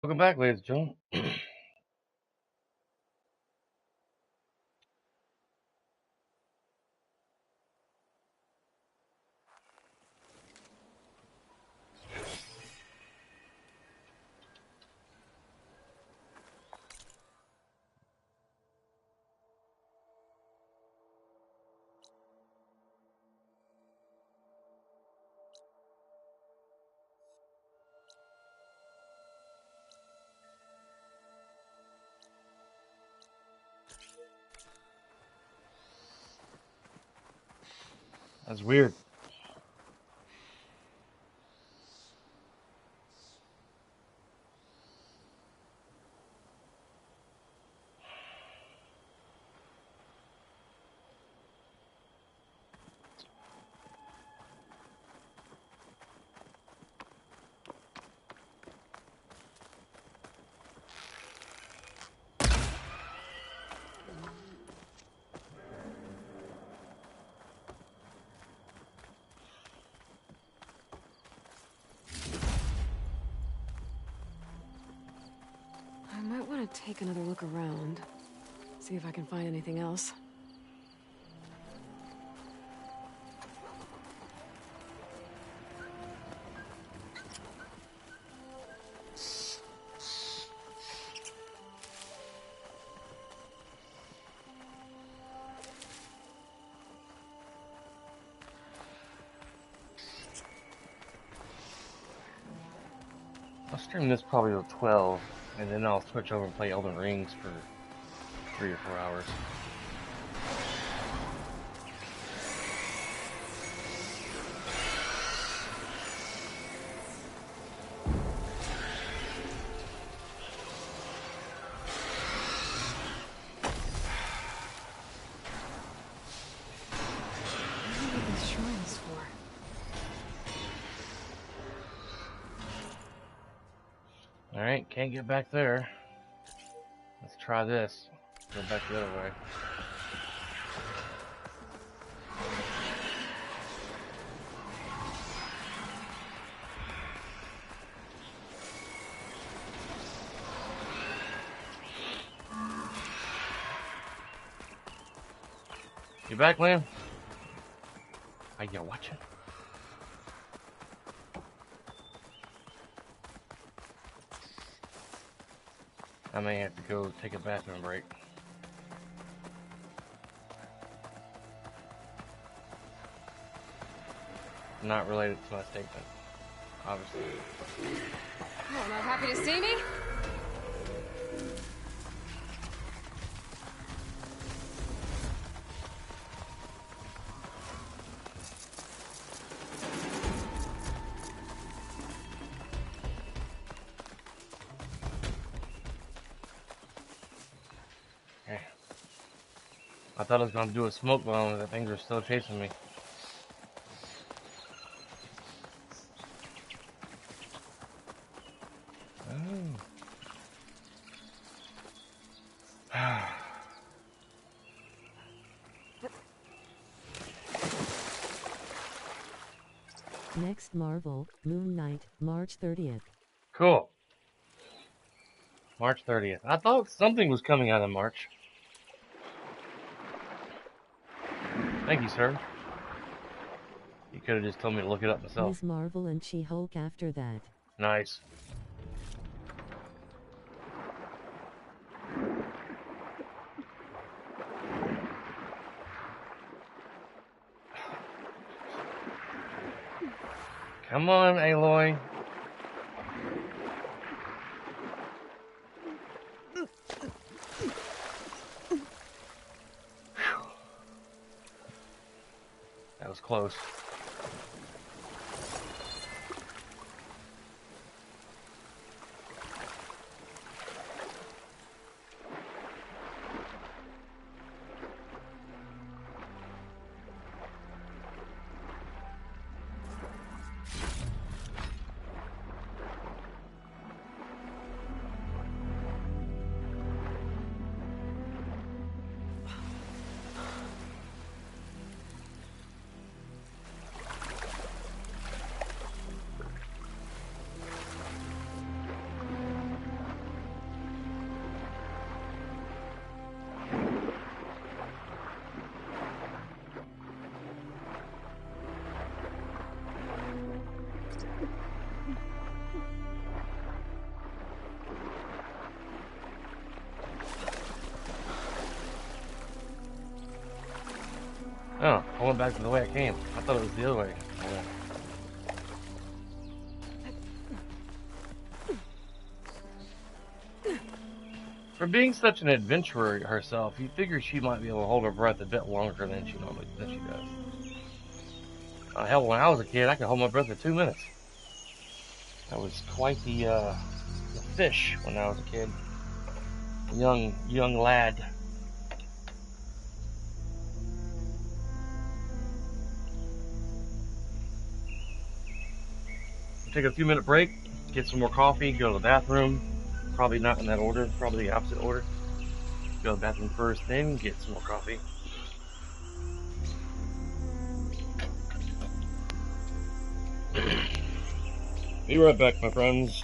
Welcome back, ladies and gentlemen. That's weird. I might want to take another look around. See if I can find anything else. I'll stream this probably till 12, and then I'll switch over and play Elden Rings for 3 or 4 hours. What are these shrines for? Alright, can't get back there. Let's try this. Go back the other way. You back, Liam? Are you watching? I may have to go take a bathroom break. Not related to my statement, obviously. Oh, not happy to see me? Okay. I thought I was gonna do a smoke bomb, but things are still chasing me. Oh. Next Marvel, Moon Knight, March 30th. Cool. March 30th. I thought something was coming out in March. Thank you, sir. You could have just told me to look it up myself. Ms. Marvel and She-Hulk after that. Nice. Come on, Aloy. That was close. I went back to the way I came. I thought it was the other way. For being such an adventurer herself, you figure she might be able to hold her breath a bit longer than she does. Hell, when I was a kid, I could hold my breath for 2 minutes. I was quite the fish when I was a kid. Young lad. Take a few minute break, get some more coffee, go to the bathroom. Probably not in that order, probably the opposite order. Go to the bathroom first, then get some more coffee. Be right back, my friends.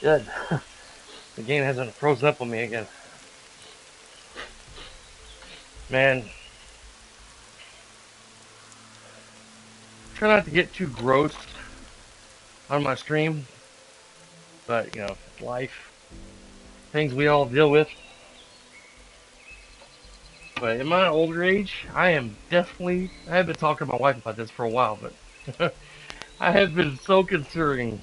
Good. The game hasn't frozen up on me again. Man, try not to get too gross on my stream, but you know, life, things we all deal with. But in my older age, I have been talking to my wife about this for a while, but I have been so considering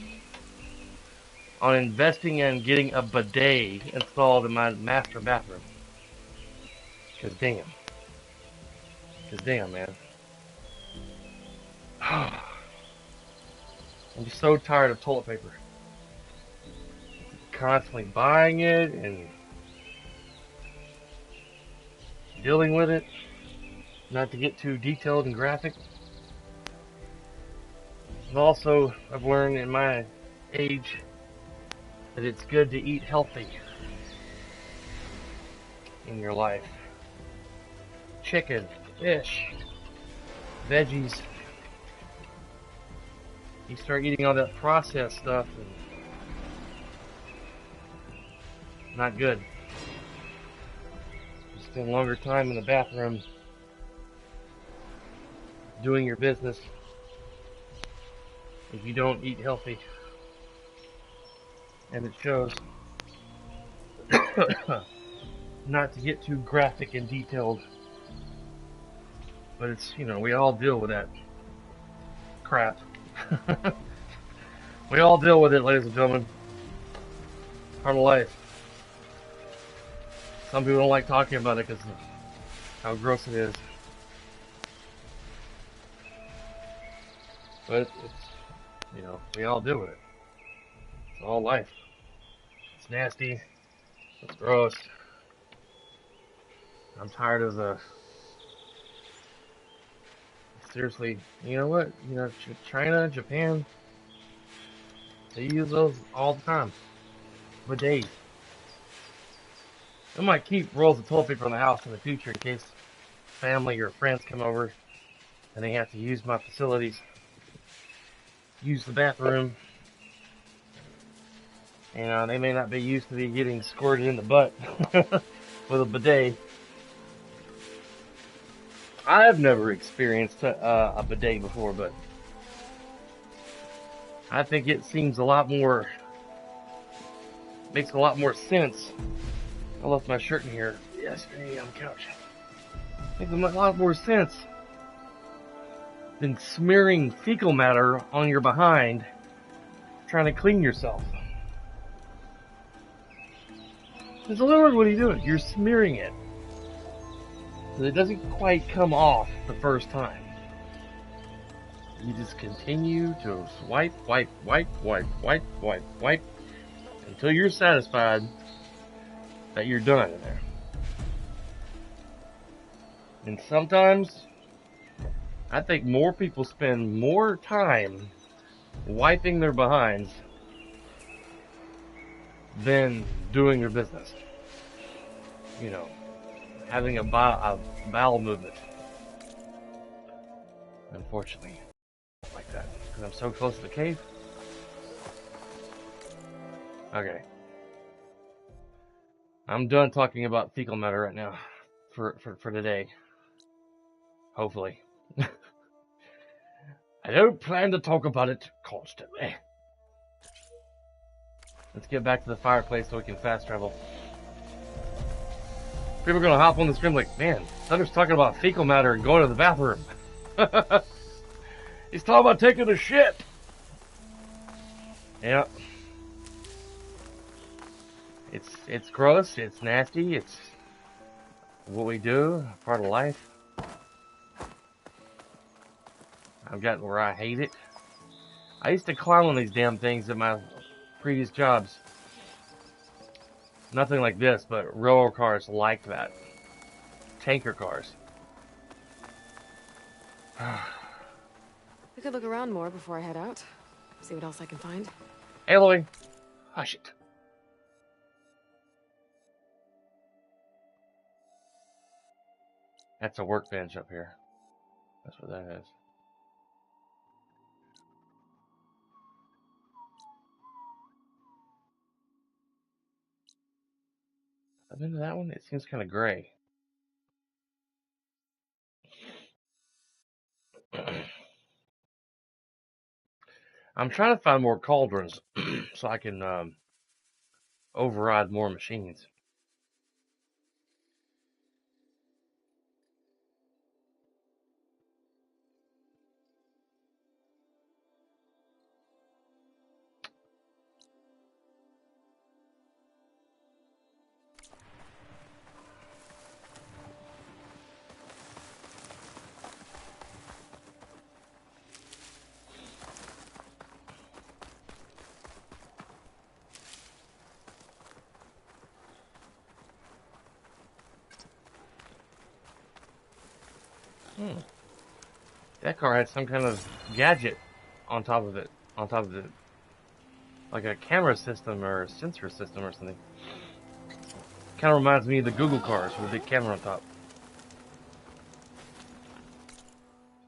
on investing in getting a bidet installed in my master bathroom. Cause damn, man. I'm just so tired of toilet paper. Constantly buying it and dealing with it. Not to get too detailed and graphic. And also, I've learned in my age that it's good to eat healthy in your life. Chicken, fish, veggies. You start eating all that processed stuff and not good. You spend longer time in the bathroom doing your business if you don't eat healthy. And it shows. Not to get too graphic and detailed, but it's, you know, we all deal with that crap. We all deal with it, ladies and gentlemen. Part of life. Some people don't like talking about it because of how gross it is. But it's, you know, we all deal with it. It's all life. It's nasty. It's gross. I'm tired of the... Seriously, you know what? You know, China, Japan, they use those all the time. Bidets. I might keep rolls of toilet paper in the house in the future in case family or friends come over and they have to use my facilities, use the bathroom. You know, they may not be used to be getting squirted in the butt with a bidet. I've never experienced a bidet before, but I think it seems a lot more, makes a lot more sense. I left my shirt in here yesterday on the couch. Makes a lot more sense than smearing fecal matter on your behind trying to clean yourself. Because literally what are you doing? You're smearing it. So it doesn't quite come off the first time. You just continue to wipe until you're satisfied that you're done in there. And sometimes I think more people spend more time wiping their behinds than doing their business. You know, having a bowel movement. Unfortunately, like that, because I'm so close to the cave. Okay. I'm done talking about fecal matter right now for today. Hopefully. I don't plan to talk about it constantly. Let's get back to the fireplace so we can fast travel. People are gonna hop on the screen like, man, Thunder's talking about fecal matter and going to the bathroom. He's talking about taking a shit. Yeah. It's gross, it's nasty, it's what we do, part of life. I've gotten where I hate it. I used to climb on these damn things at my previous jobs. Nothing like this, but railroad cars like that. Tanker cars. We could look around more before I head out. See what else I can find. Aloy, hush it. That's a workbench up here. That's what that is. I've been to that one. It seems kind of gray. I'm trying to find more cauldrons so I can override more machines. That car had some kind of gadget on top of it. Like a camera system or a sensor system or something. Kind of reminds me of the Google cars with a big camera on top.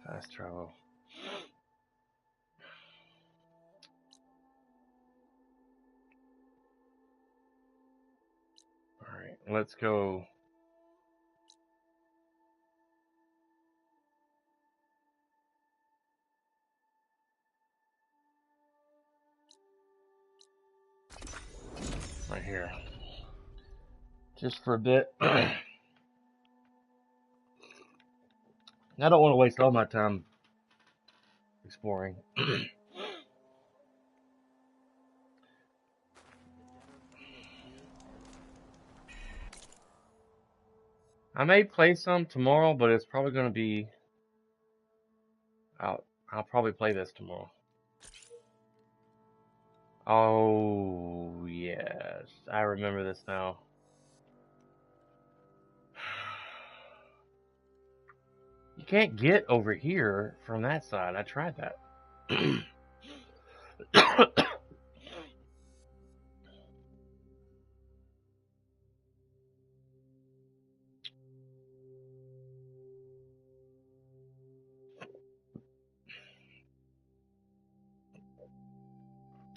Fast travel. Alright, let's go. Right here. Just for a bit. I don't want to waste all my time exploring. I may play some tomorrow, but it's probably going to be... I'll probably play this tomorrow. Oh, yes. I remember this now. You can't get over here from that side. I tried that.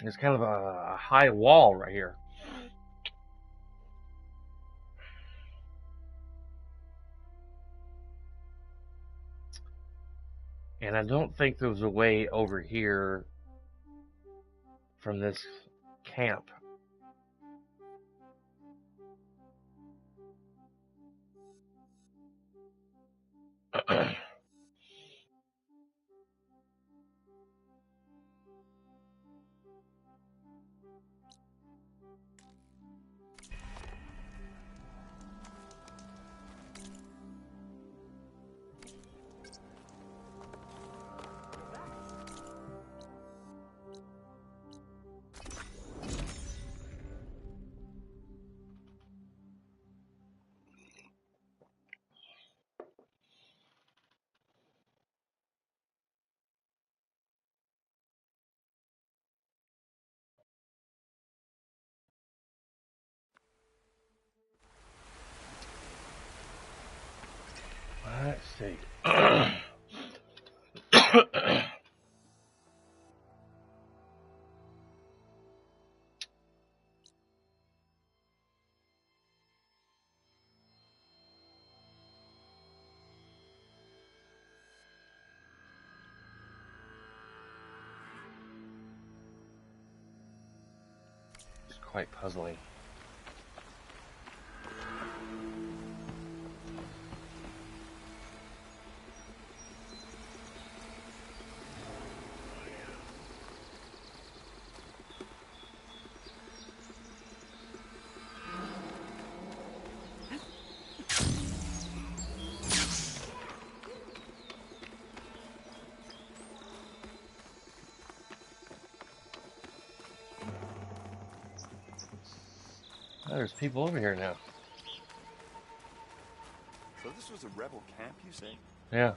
There's kind of a high wall right here. And I don't think there was a way over here from this camp. Let's see. It's quite puzzling. Oh, there's people over here now. So this was a rebel camp, you say? Yeah.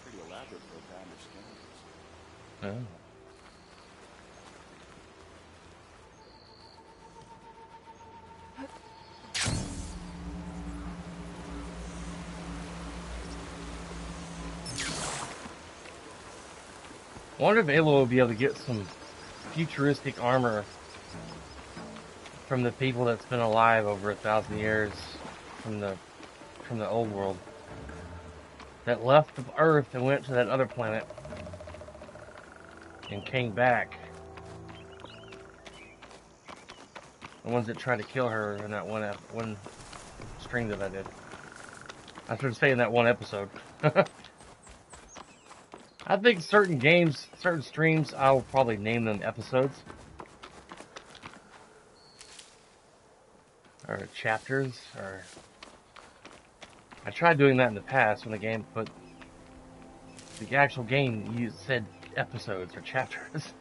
Pretty elaborate for a band of scoundrels. Oh. I wonder if Aloy will be able to get some futuristic armor from the people that's been alive over 1,000 years from the old world that left the Earth and went to that other planet and came back. The ones that tried to kill her in that one stream that I did. I should say in that one episode. I think certain games, certain streams, I'll probably name them episodes. Or chapters, or... I tried doing that in the past when the game put... The actual game said episodes or chapters.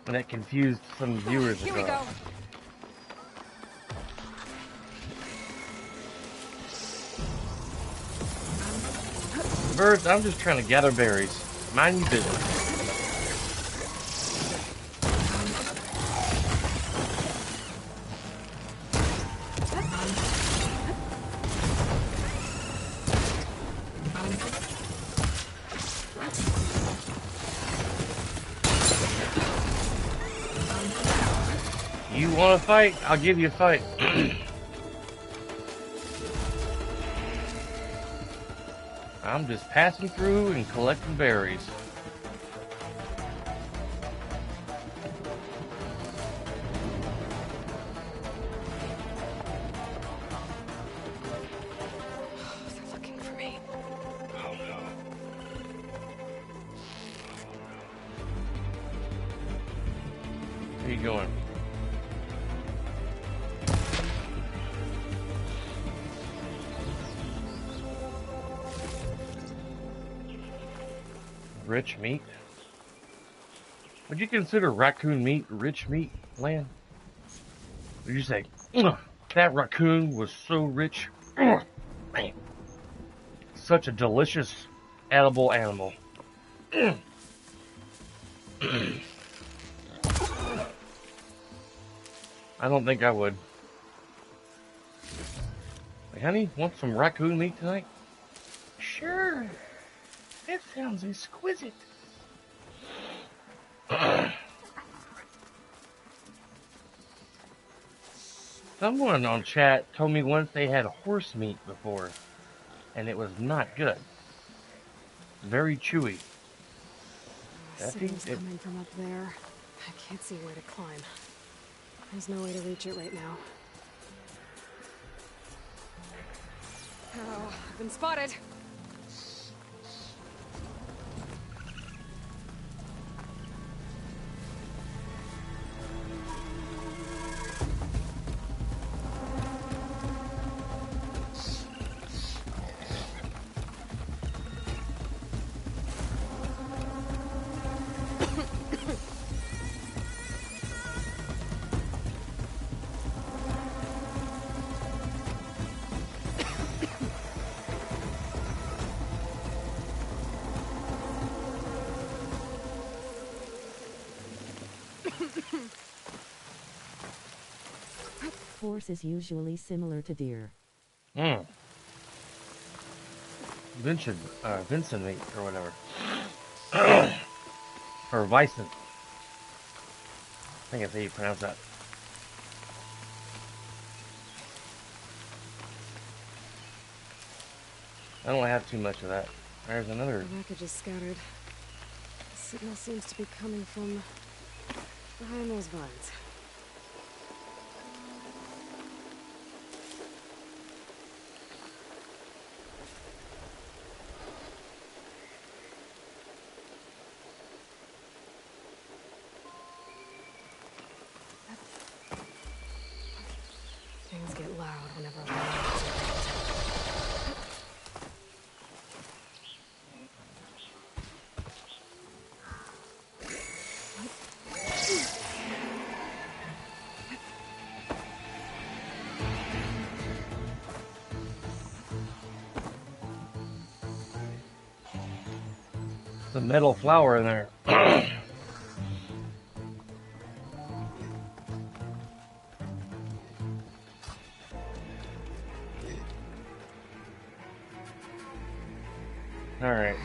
And that confused some viewers as well. Here we go. Birds, I'm just trying to gather berries. Mind your business. You want to fight? I'll give you a fight. I'm just passing through and collecting berries. They're looking for me. Oh no. Where are you going? Rich meat? Would you consider raccoon meat rich meat, Lan? Would you say, that raccoon was so rich? Man. Such a delicious, edible animal. I don't think I would. Hey, honey, want some raccoon meat tonight? Sure. That sounds exquisite. Someone on chat told me once they had horse meat before, and it was not good. Very chewy. The signal's coming from up there. I can't see where to climb. There's no way to reach it right now. Oh, I've been spotted. Horse is usually similar to deer. Vincent meat, or whatever. Or Vicent. I think that's how you pronounce that. I don't have too much of that. There's another... The wreckage is scattered. The signal seems to be coming from behind those vines. Things get loud whenever I'm the metal flower in there. All right.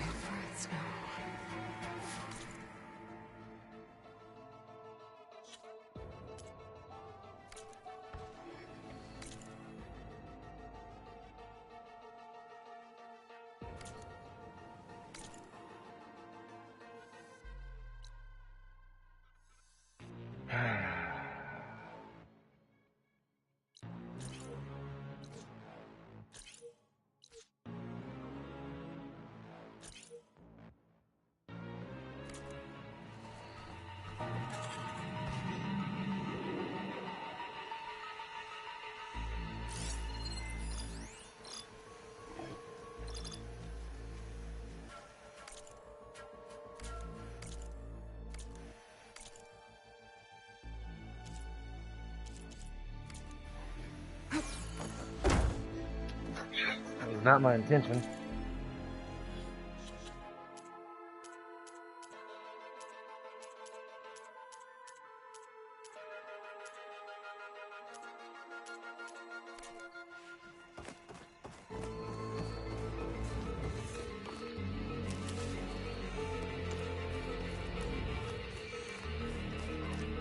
not my intention.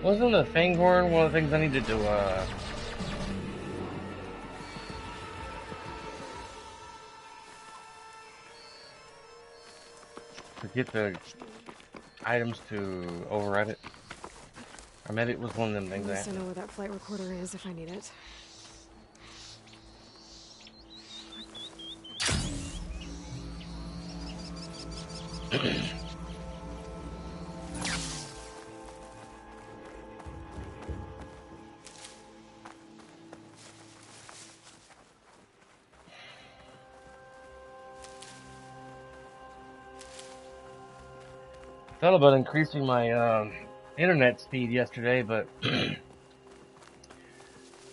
Wasn't the Fangorn one of the things I needed to get the items to override it? I meant it was one of them things. At least I know where that flight recorder is if I need it. Thought about increasing my internet speed yesterday, but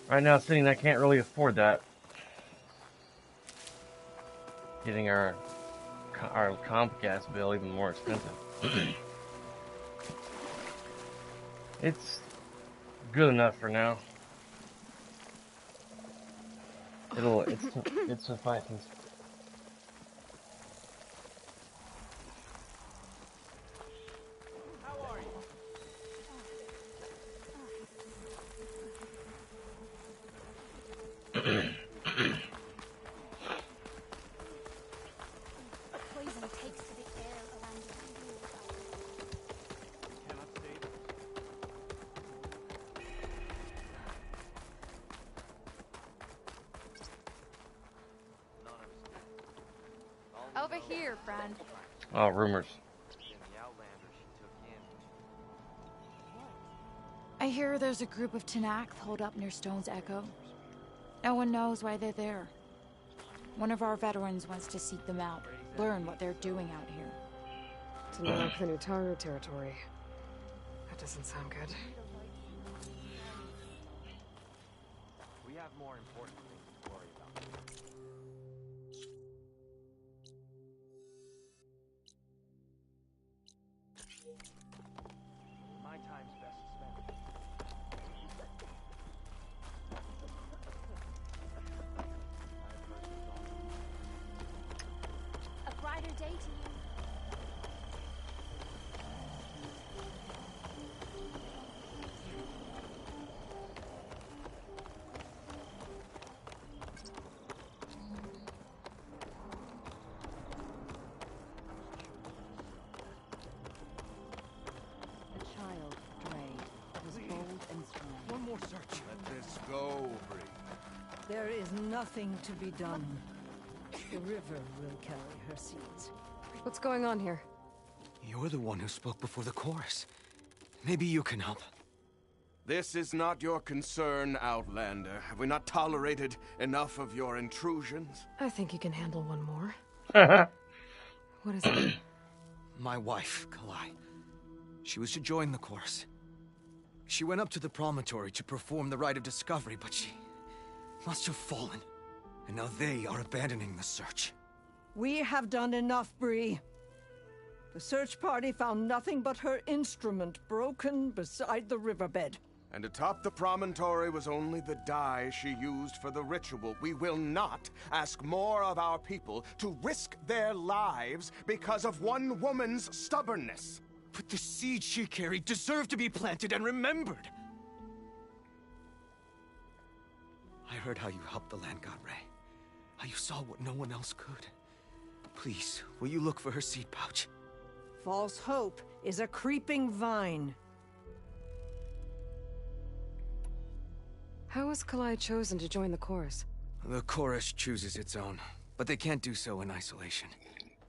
right now, seeing I can't really afford that. Getting our Comcast bill even more expensive. It's good enough for now. It suffices. Over here, friend. Oh, rumors. I hear there's a group of Tenakth holed up near Stone's Echo. No one knows why they're there. One of our veterans wants to seek them out, learn what they're doing out here. Tenakth the Nutaru territory. That doesn't sound good. We have more important things to worry about. My time's best spent. A brighter day to you. The child, Dre, was bold and strong. One more search. Let this go, Bree. There is nothing to be done. The river will carry her seeds. What's going on here? You're the one who spoke before the chorus. Maybe you can help. This is not your concern, Outlander. Have we not tolerated enough of your intrusions? I think you can handle one more. What is it? My wife, Kalai. She was to join the chorus. She went up to the promontory to perform the rite of discovery, but she must have fallen. And now they are abandoning the search. We have done enough, Bree. The search party found nothing but her instrument broken beside the riverbed. And atop the promontory was only the dye she used for the ritual. We will not ask more of our people to risk their lives because of one woman's stubbornness. But the seed she carried deserved to be planted and remembered. I heard how you helped the land god Ray. How you saw what no one else could. Please, will you look for her seed pouch? False hope is a creeping vine. How was Kalai chosen to join the chorus? The chorus chooses its own, but they can't do so in isolation.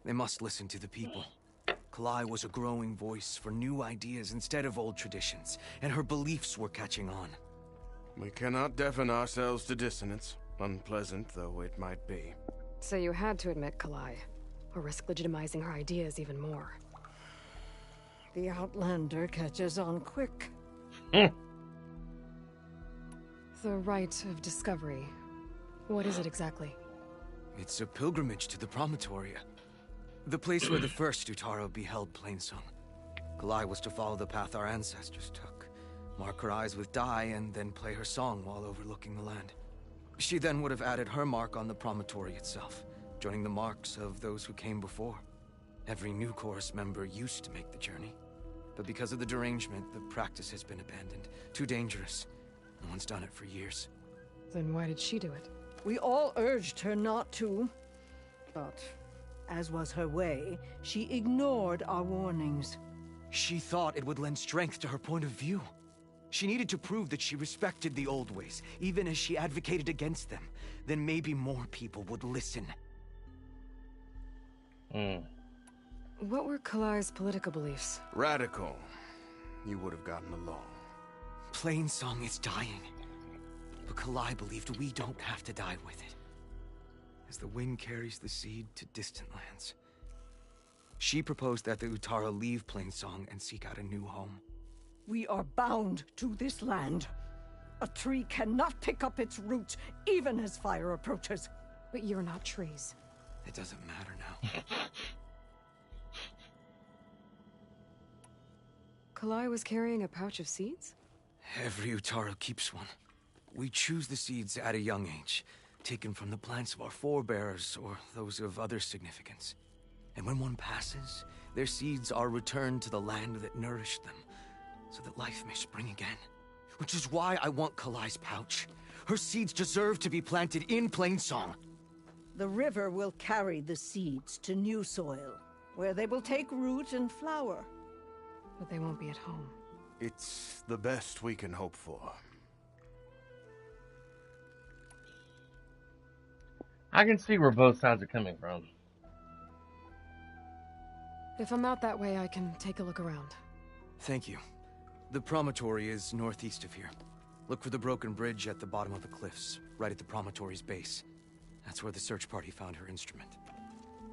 They must listen to the people. Kalai was a growing voice for new ideas instead of old traditions, and her beliefs were catching on. We cannot deafen ourselves to dissonance, unpleasant though it might be. So you had to admit Kalai, or risk legitimizing her ideas even more. The Outlander catches on quick. The rite of discovery. What is it exactly? It's a pilgrimage to the Promontory. The place where the first Utaro beheld Plainsong. Kalai was to follow the path our ancestors took. Mark her eyes with dye and then play her song while overlooking the land. She then would have added her mark on the promontory itself, joining the marks of those who came before. Every new chorus member used to make the journey. But because of the derangement, the practice has been abandoned. Too dangerous. No one's done it for years. Then why did she do it? We all urged her not to. But, as was her way, she ignored our warnings. She thought it would lend strength to her point of view. She needed to prove that she respected the old ways, even as she advocated against them. Then maybe more people would listen. What were Kalai's political beliefs? Radical. You would have gotten along. Plainsong is dying. But Kalai believed we don't have to die with it. As the wind carries the seed to distant lands. She proposed that the Utara leave Plainsong and seek out a new home. We are bound to this land. A tree cannot pick up its roots, even as fire approaches. But you're not trees. It doesn't matter now. Kalai was carrying a pouch of seeds? Every Utaro keeps one. We choose the seeds at a young age, taken from the plants of our forebears or those of other significance. And when one passes, their seeds are returned to the land that nourished them, so that life may spring again. Which is why I want Kalai's pouch. Her seeds deserve to be planted in Plainsong. The river will carry the seeds to new soil, where they will take root and flower. But they won't be at home. It's the best we can hope for. I can see where both sides are coming from. If I'm out that way, I can take a look around. Thank you. The promontory is northeast of here. Look for the broken bridge at the bottom of the cliffs, right at the promontory's base. That's where the search party found her instrument.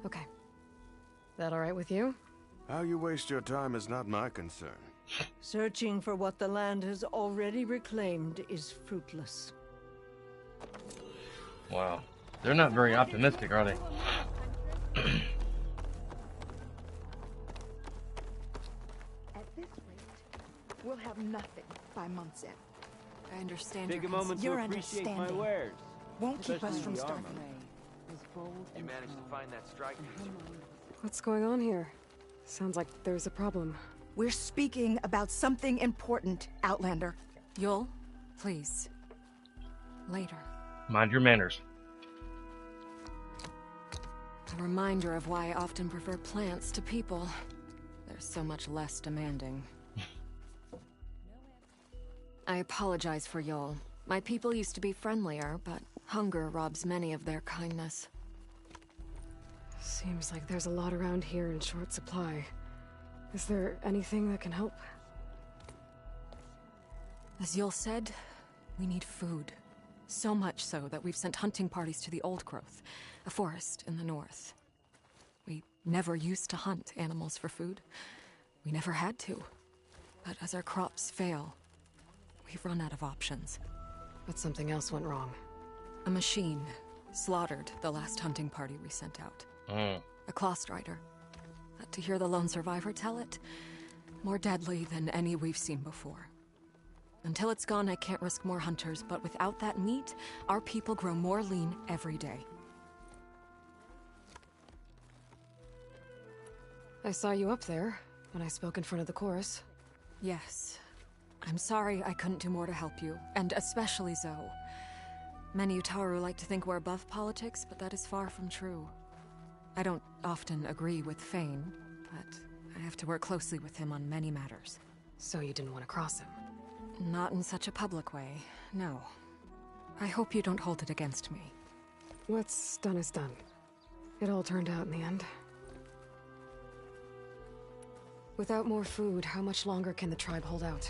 Okay. That all right with you? How you waste your time is not my concern. Searching for what the land has already reclaimed is fruitless. Wow. They're not very optimistic, are they? At this rate, we'll have nothing by month's end. I understand Take your a moment to your appreciate my understanding wares. Won't keep us Especially from the starving. armor. You managed to find that strike piece. What's going on here? Sounds like there's a problem. We're speaking about something important, Outlander. Yul, please. Later. Mind your manners. A reminder of why I often prefer plants to people. They're so much less demanding. I apologize for Yul. My people used to be friendlier, but hunger robs many of their kindness. Seems like there's a lot around here in short supply. Is there anything that can help? As Yul said, we need food. So much so that we've sent hunting parties to the Old Growth, a forest in the north. We never used to hunt animals for food. We never had to. But as our crops fail, we've run out of options. But something else went wrong. A machine slaughtered the last hunting party we sent out. A Clawstrider. But to hear the lone survivor tell it, more deadly than any we've seen before. Until it's gone, I can't risk more hunters, but without that meat, our people grow more lean every day. I saw you up there when I spoke in front of the chorus. Yes. I'm sorry I couldn't do more to help you, and especially Zoe. Many Utaru like to think we're above politics, but that is far from true. I don't often agree with Fane, but I have to work closely with him on many matters. So you didn't want to cross him? Not in such a public way, no. I hope you don't hold it against me. What's done is done. It all turned out in the end. Without more food, how much longer can the tribe hold out?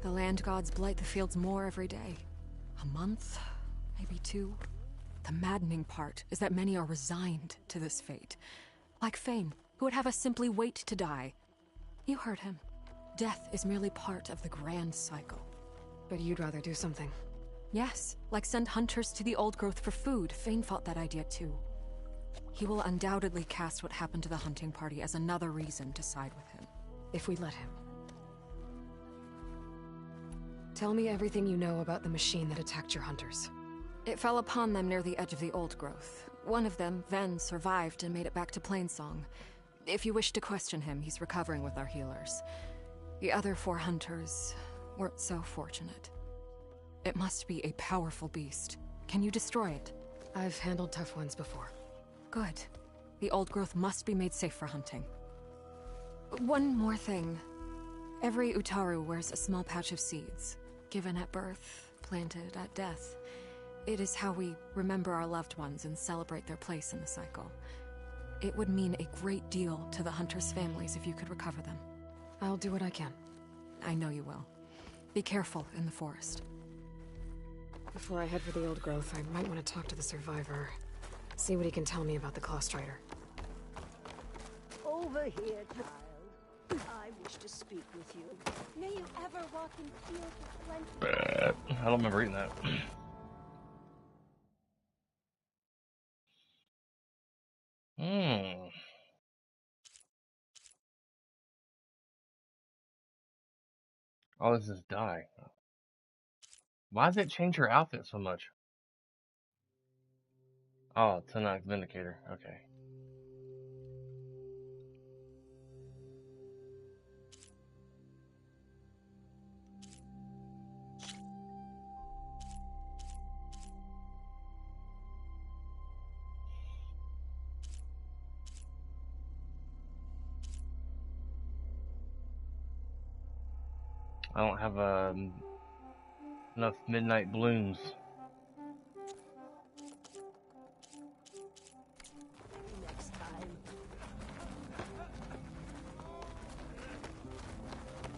The land gods blight the fields more every day. A month, maybe 2. The maddening part is that many are resigned to this fate. Like Fane, who would have us simply wait to die. You heard him. Death is merely part of the grand cycle. But you'd rather do something. Yes, like send hunters to the Old Growth for food. Fane fought that idea too. He will undoubtedly cast what happened to the hunting party as another reason to side with him. If we let him. Tell me everything you know about the machine that attacked your hunters. It fell upon them near the edge of the old growth. One of them, Ven, survived and made it back to Plainsong. If you wish to question him, he's recovering with our healers. The other 4 hunters weren't so fortunate. It must be a powerful beast. Can you destroy it? I've handled tough ones before. Good. The old growth must be made safe for hunting. One more thing. Every Utaru wears a small pouch of seeds, given at birth, planted at death. It is how we remember our loved ones and celebrate their place in the cycle. It would mean a great deal to the hunters' families if you could recover them. I'll do what I can. I know you will. Be careful in the forest. Before I head for the old growth, I might want to talk to the survivor. See what he can tell me about the Claw Strider. Over here, child. I wish to speak with you. May you ever walk in fields of plenty. I don't remember eating that. Oh, this is dye. Why does it change her outfit so much? Oh, Tanakh Vindicator. Okay. I don't have enough midnight blooms. Next time.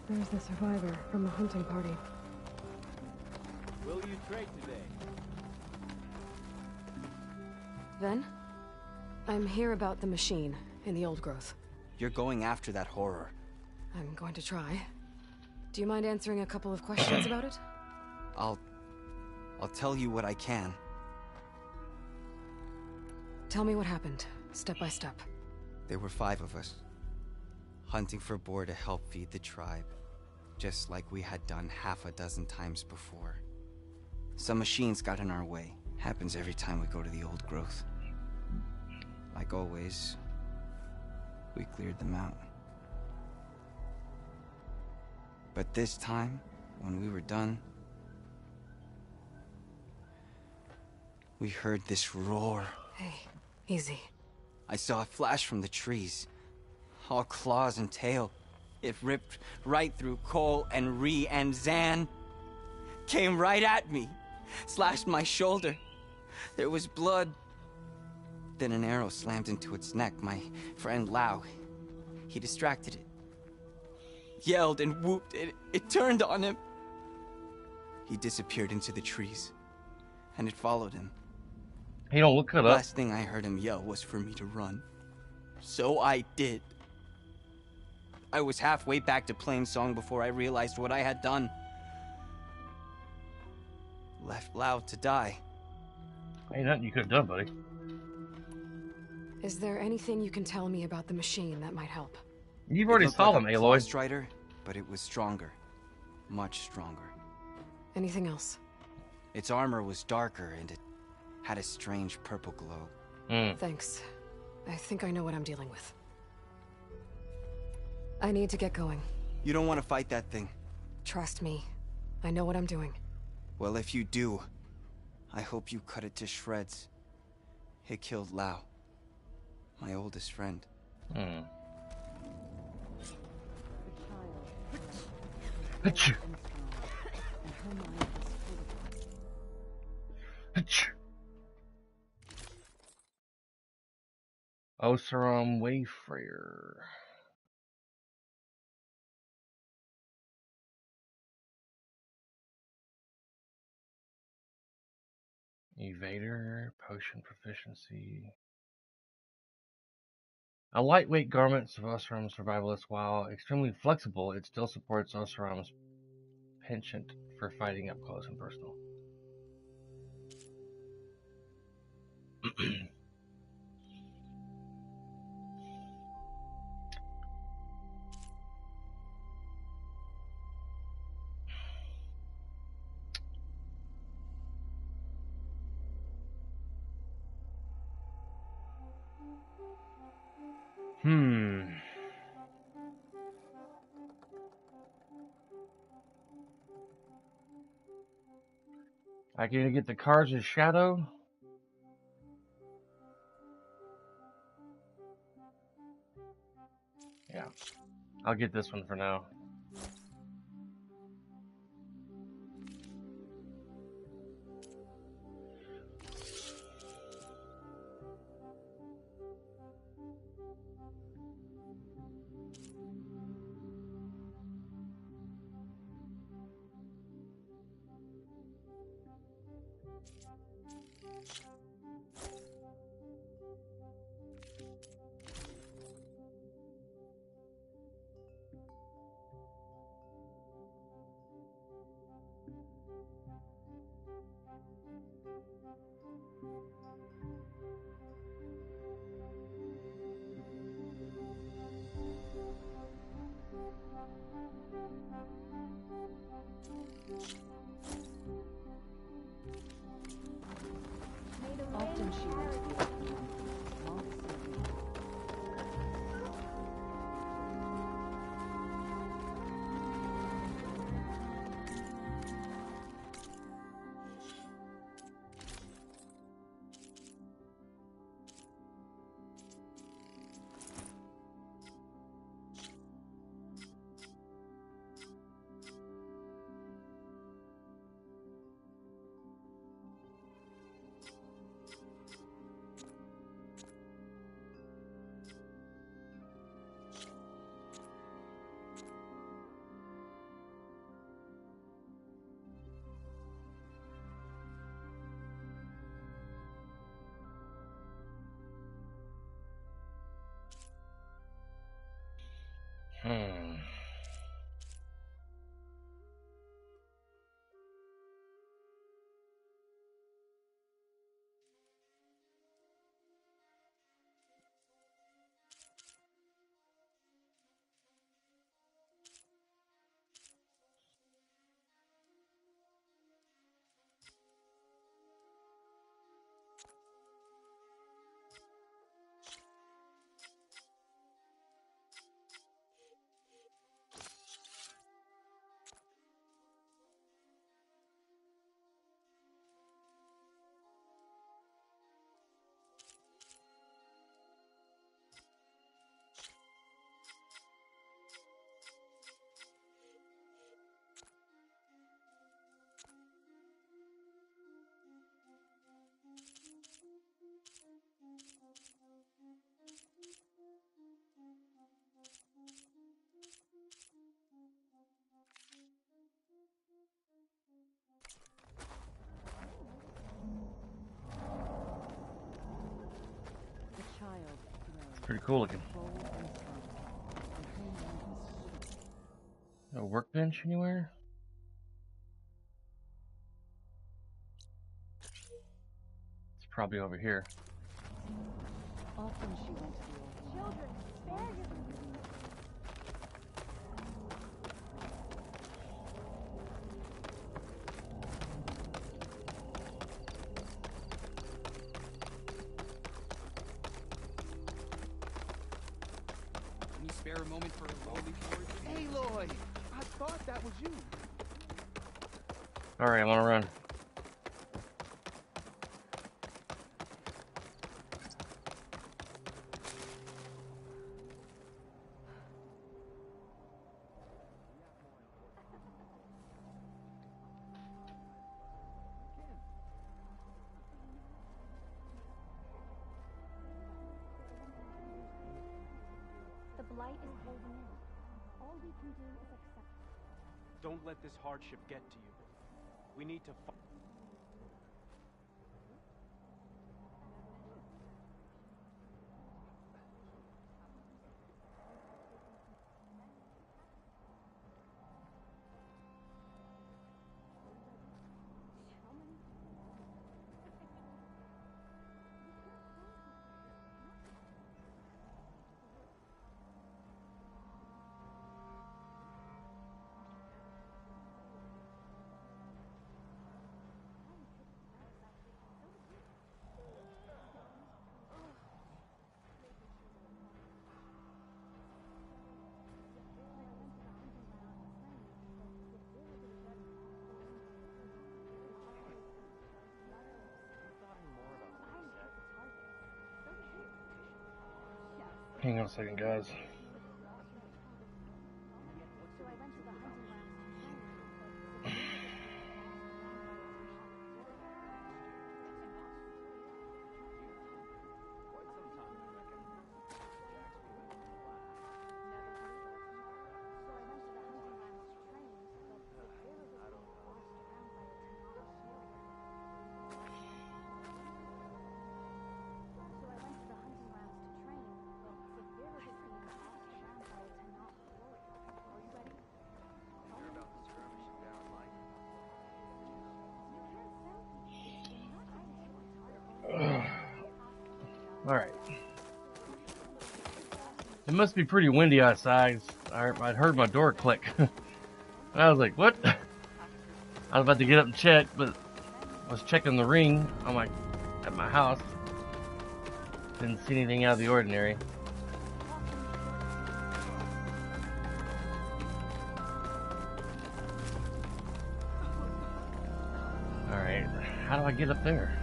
There's the survivor from the hunting party. Will you trade today? Ven? I'm here about the machine in the old growth. You're going after that horror. I'm going to try. Do you mind answering a couple of questions about it? I'll tell you what I can. Tell me what happened, step by step. There were 5 of us, hunting for boar to help feed the tribe, just like we had done half a dozen times before. Some machines got in our way. Happens every time we go to the old growth. Like always, we cleared them out. But this time, when we were done, we heard this roar. Hey, easy. I saw a flash from the trees. All claws and tail. It ripped right through Cole and Ree, and Zan came right at me. Slashed my shoulder. There was blood. Then an arrow slammed into its neck. My friend Lau, he distracted it. Yelled and whooped. It turned on him. He disappeared into the trees, and it followed him. He don't look it up. Last thing I heard him yell was for me to run. So I did. I was halfway back to Plainsong before I realized what I had done. Left Lau to die. Ain't nothing you could have done, buddy. Is there anything you can tell me about the machine that might help? You've already saw them, Aloy. Claw Strider, but it was stronger. Much stronger. Anything else? Its armor was darker, and it had a strange purple glow. Thanks. I think I know what I'm dealing with. I need to get going. You don't want to fight that thing. Trust me. I know what I'm doing. Well, if you do, I hope you cut it to shreds. It killed Lau, my oldest friend. Achoo. Achoo. Oseram Wayfarer. Evader, potion proficiency. A lightweight garment of Oseram's survivalist, while extremely flexible, it still supports Oseram's penchant for fighting up close and personal. I gotta get the Cards of Shadow. Yeah, I'll get this one for now. Often she went to the old one, long sleeping. Pretty cool looking. No workbench anywhere? It's probably over here. Often she went to the old one. Children, spare your... Can you spare a moment for a lowly word? Aloy! I thought that was you. Alright, I'm on a run. The blight is holding in. All we can do is accept it. Don't let this hardship get to you. We need to Hang on a second, guys. Alright. It must be pretty windy outside. I'd heard my door click. I was like, what? I was about to get up and check, but I was checking the ring on at my house. Didn't see anything out of the ordinary. Alright, how do I get up there?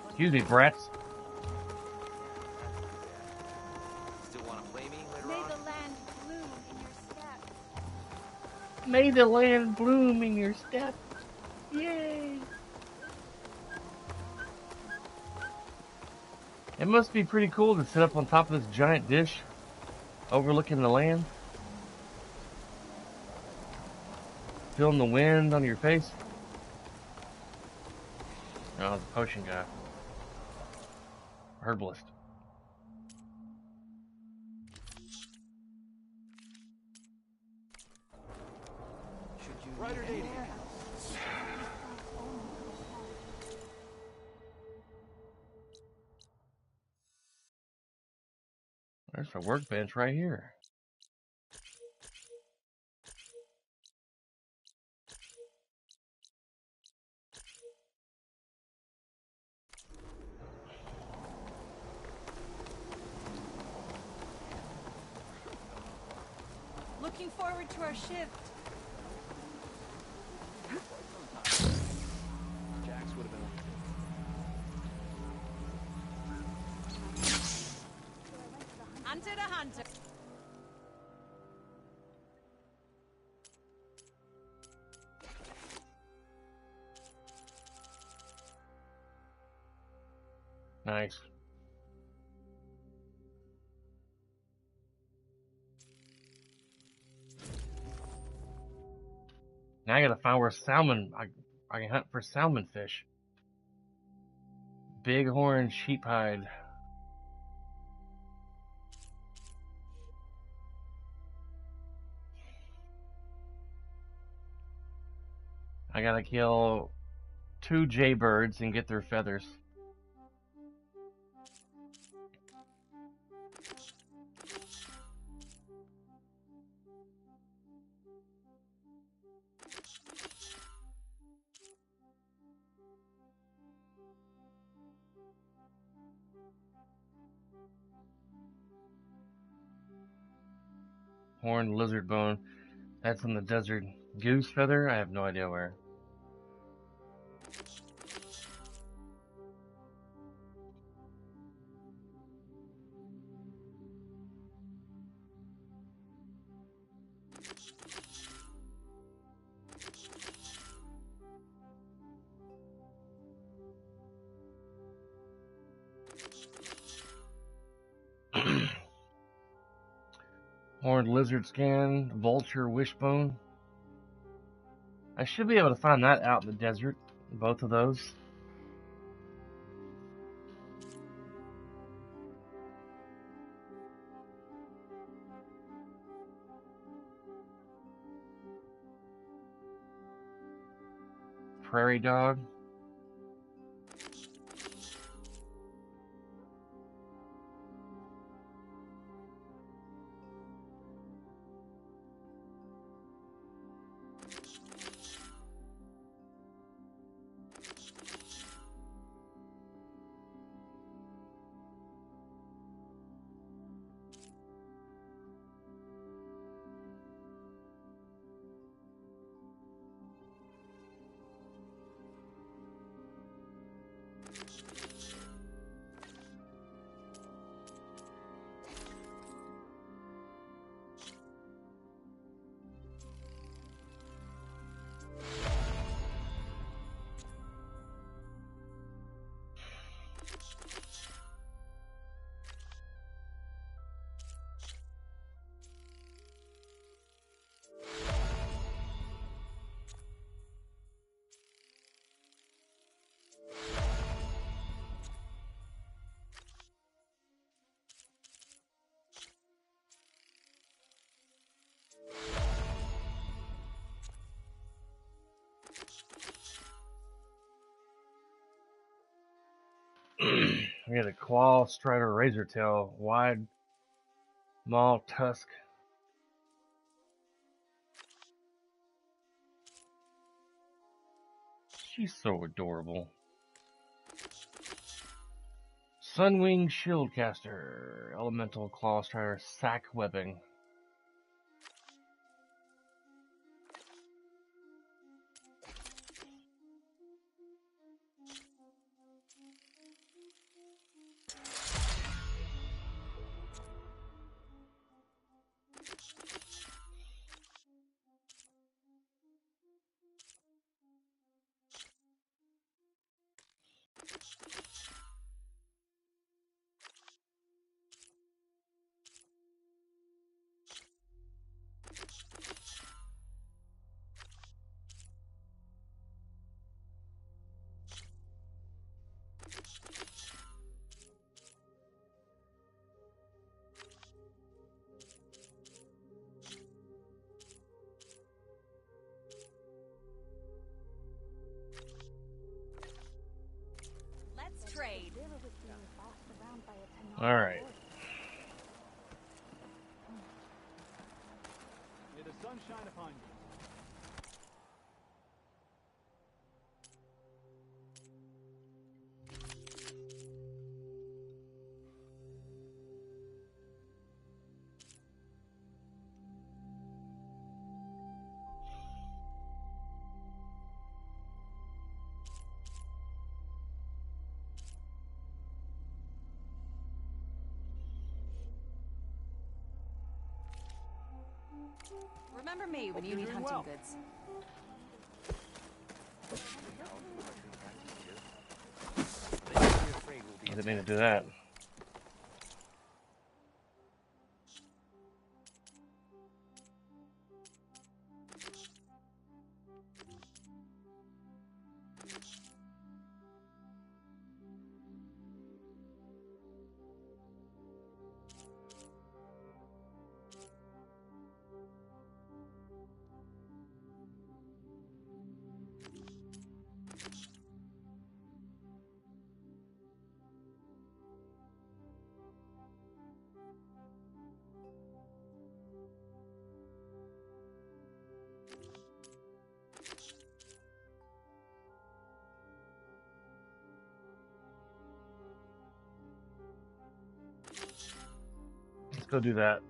Excuse me, brats. Still want to play me later on? May the land bloom in your step. Yay! It must be pretty cool to sit up on top of this giant dish, overlooking the land. Feeling the wind on your face. Oh, the potion guy. Herbalist. There's a workbench right here. Looking forward to our shift. Jax would have been. Hunter to hunter. Nice. Now I gotta find where salmon, I can hunt for salmon fish. Bighorn sheephide. I gotta kill 2 jaybirds and get their feathers. Horned lizard bone. That's in the desert. Goose feather? I have no idea where. Horned lizard scan, vulture wishbone. I should be able to find that out in the desert. Both of those. Prairie dog. We had a claw strider razortail, wide maw tusk. She's so adorable. Sunwing Shieldcaster, Elemental Claw Strider, Sack Webbing. Trade. All right. May the sun shine upon you. Remember me when you need hunting goods. I didn't mean to do that. Let's go do that.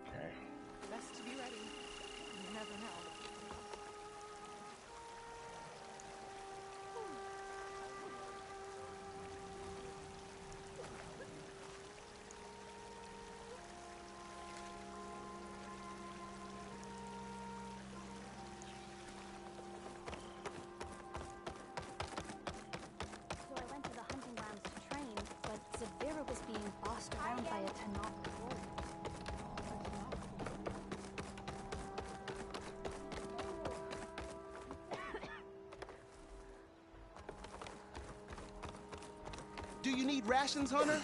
Okay. Best to be ready. You never know. So I went to the hunting grounds to train, but Zavira was being bossed around by a Tanakh warrior. Do you need rations, Hunter?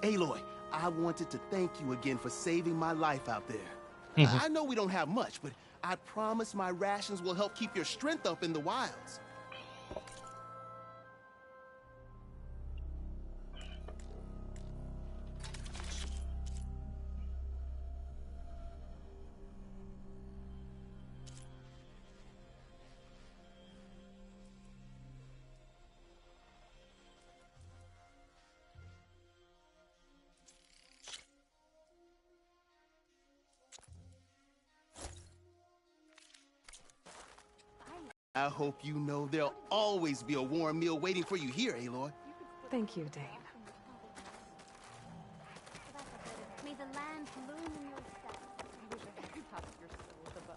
Aloy, I wanted to thank you again for saving my life out there. I know we don't have much, but I promise my rations will help keep your strength up in the wilds. I hope you know there'll always be a warm meal waiting for you here, Aloy. Thank you, Dane. May the land bloom in your steps. I wish I could pass your skill with a bow.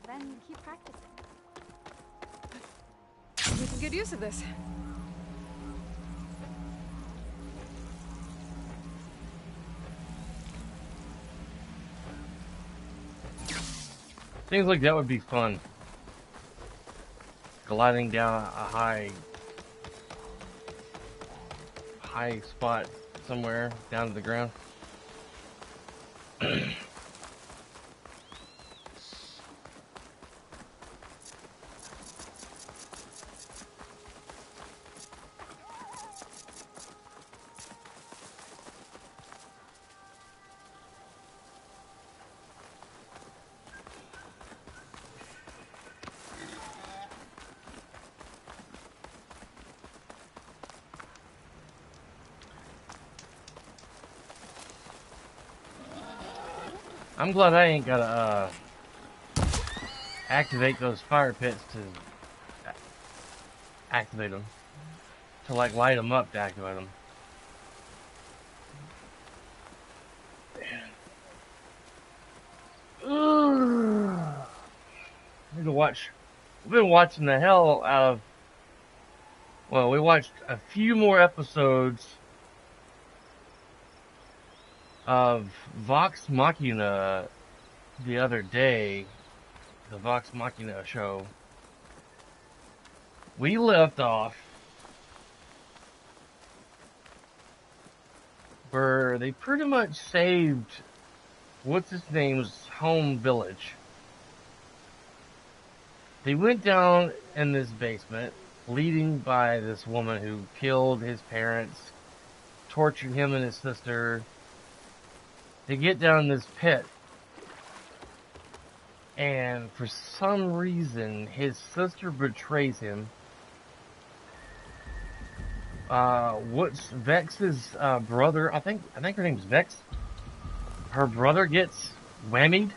Then keep practicing. Making good use of this. Things like that would be fun. Gliding down a high spot somewhere down to the ground. I'm glad I ain't gotta activate those fire pits to activate them. To like light them up to activate them. I need to watch. We've been watching the hell out of. Well, we watched a few more episodes of Vox Machina the other day. The Vox Machina show. We left off where they pretty much saved what's his name's home village. They went down in this basement, leading by this woman who killed his parents, tortured him and his sister. They get down this pit, and for some reason, his sister betrays him. What's Vex's brother? I think her name's Vex. Her brother gets whammied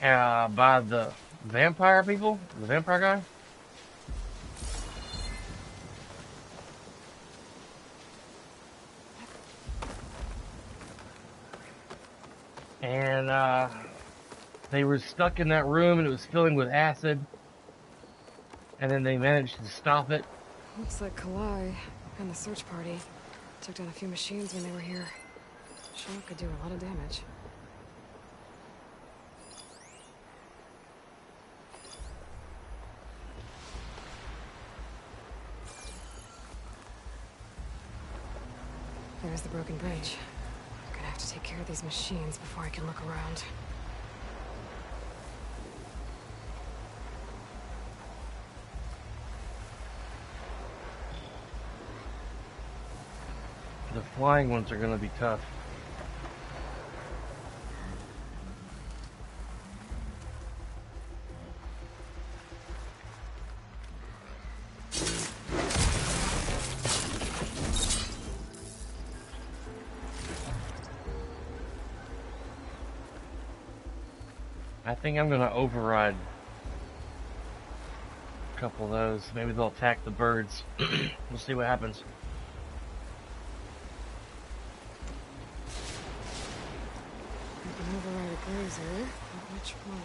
by the vampire people, the vampire guy. And they were stuck in that room, and it was filling with acid. And then they managed to stop it. Looks like Kalai and the search party took down a few machines when they were here. Shock could do a lot of damage. There's the broken bridge. I'm gonna have to take care of these machines before I can look around. The flying ones are going to be tough. I think I'm going to override a couple of those. Maybe they'll attack the birds. We'll see what happens. Override a grazer, but which one?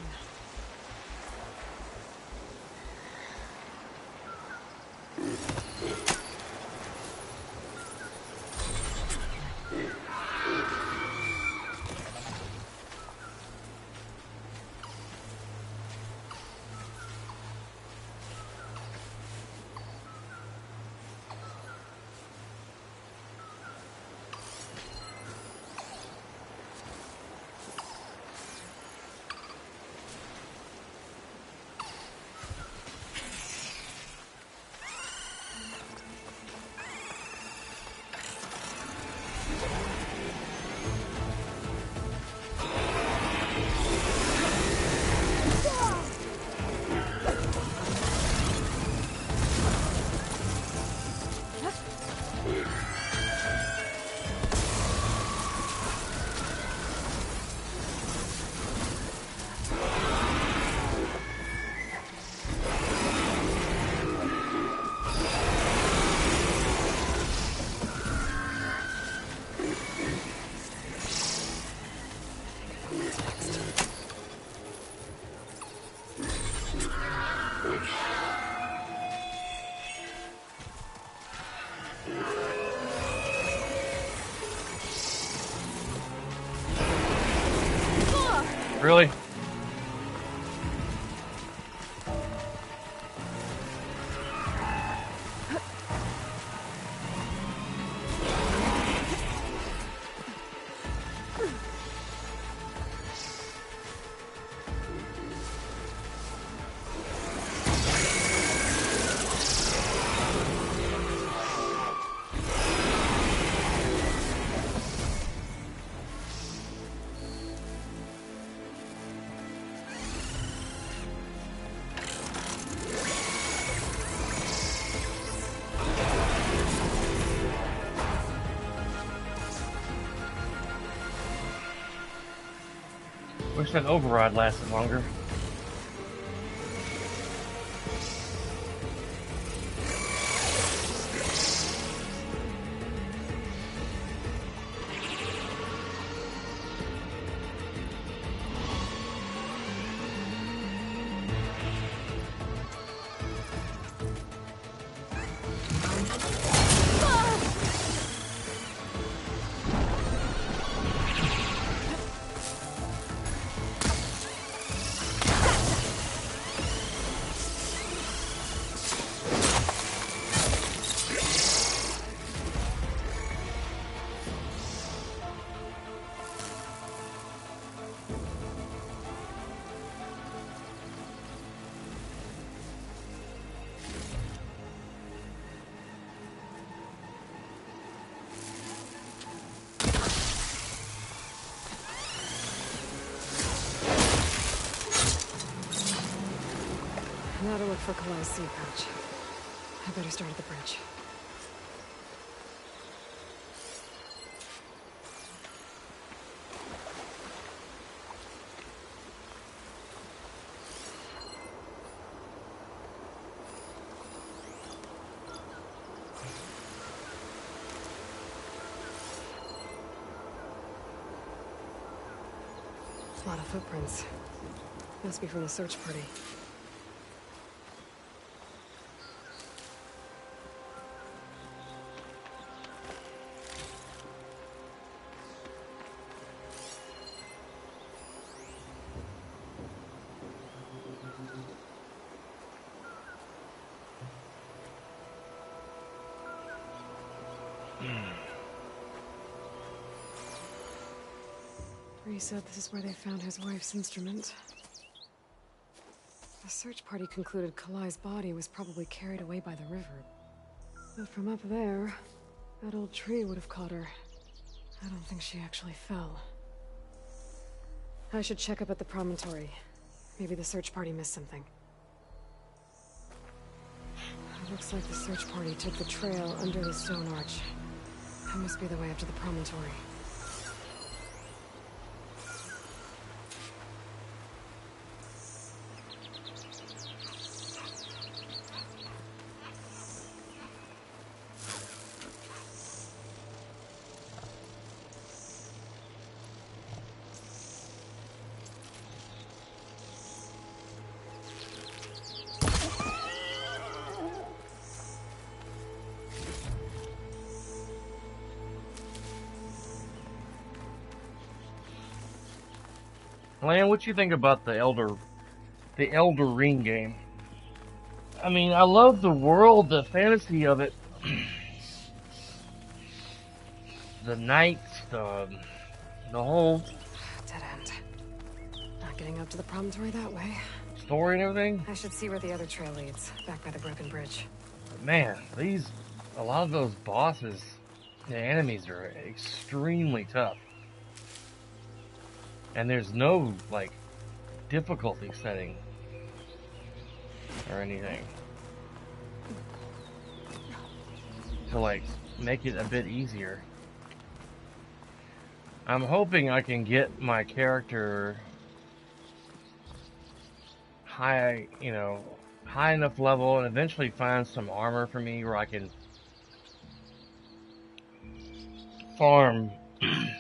Really? Wish that override lasted longer. Now to look for Kalai's seed pouch. I better start at the bridge. A lot of footprints. Must be from the search party. Bree said this is where they found his wife's instrument. The search party concluded Kalai's body was probably carried away by the river. But from up there, that old tree would have caught her. I don't think she actually fell. I should check up at the promontory. Maybe the search party missed something. It looks like the search party took the trail under the stone arch. That must be the way up to the promontory. Lan, what you think about the Elder Ring game? I mean, I love the world, the fantasy of it. The knights, the whole dead end. Not getting up to the promontory that way. Story and everything. I should see where the other trail leads, back by the broken bridge. But man, a lot of those bosses, the enemies are extremely tough. And there's no, like, difficulty setting or anything to, like, make it a bit easier. I'm hoping I can get my character high enough level and eventually find some armor for me where I can farm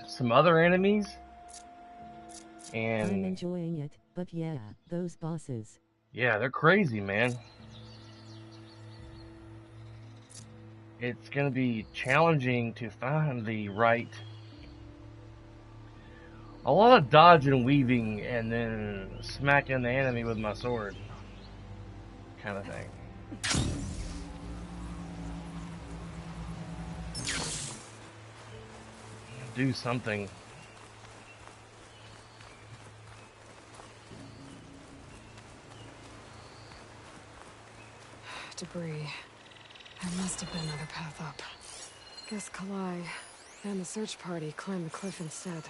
some other enemies. And I'm enjoying it, but yeah, those bosses. Yeah, they're crazy, man. It's gonna be challenging to find the right... A lot of dodge and weaving and then smacking the enemy with my sword. Kind of thing. Do something. Debris. There must have been another path up. Guess Kalai and the search party climbed the cliff instead.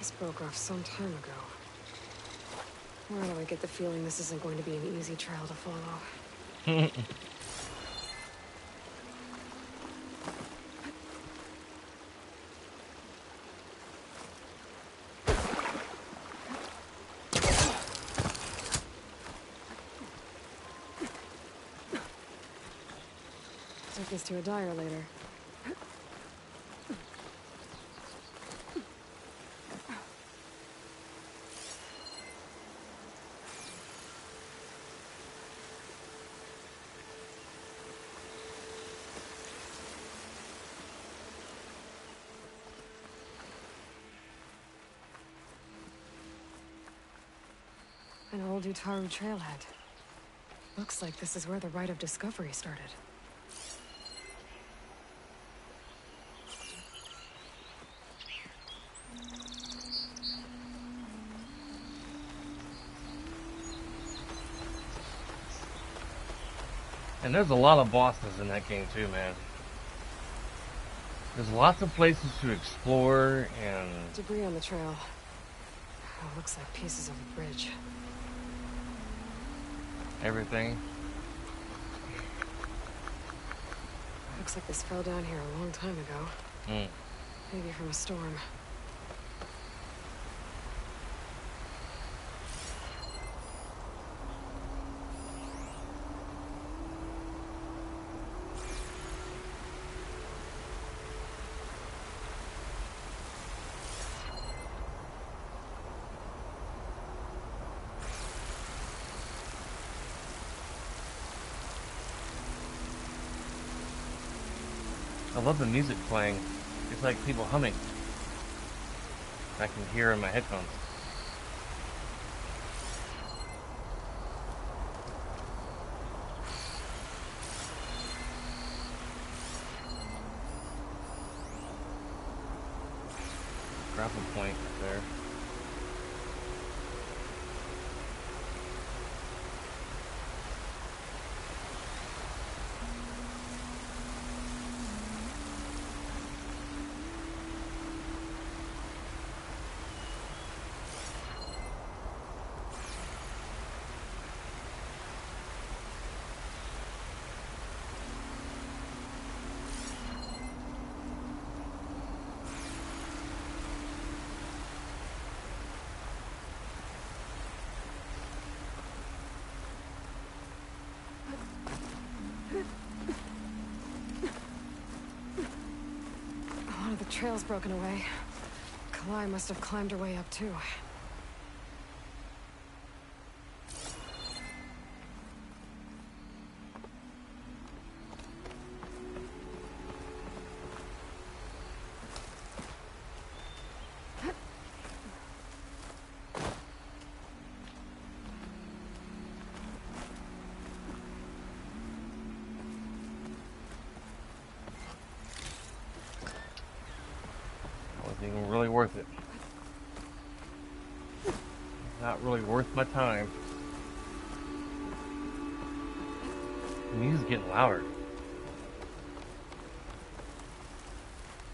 This broke off some time ago. Why do I get the feeling this isn't going to be an easy trail to follow? Take this to a dyer later. An old Utaru trailhead. Looks like this is where the Rite of Discovery started. And there's a lot of bosses in that game too, man. There's lots of places to explore and... Debris on the trail. Oh, looks like pieces of a bridge. Everything. Looks like this fell down here a long time ago. Maybe from a storm. I love the music playing. It's like people humming. I can hear in my headphones. Grapple point there. One of the trail's broken away. Kalai must have climbed her way up too. Wasn't even really worth it. Not really worth my time. The music's getting louder.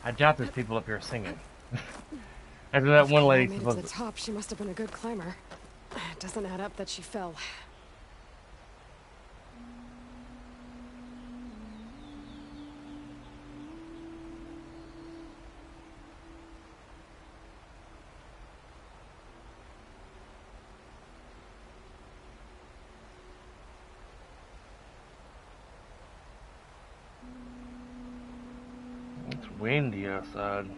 I doubt there's people up here singing. After that one lady made it to the top, she must have been a good climber. It doesn't add up that she fell. It's windy outside.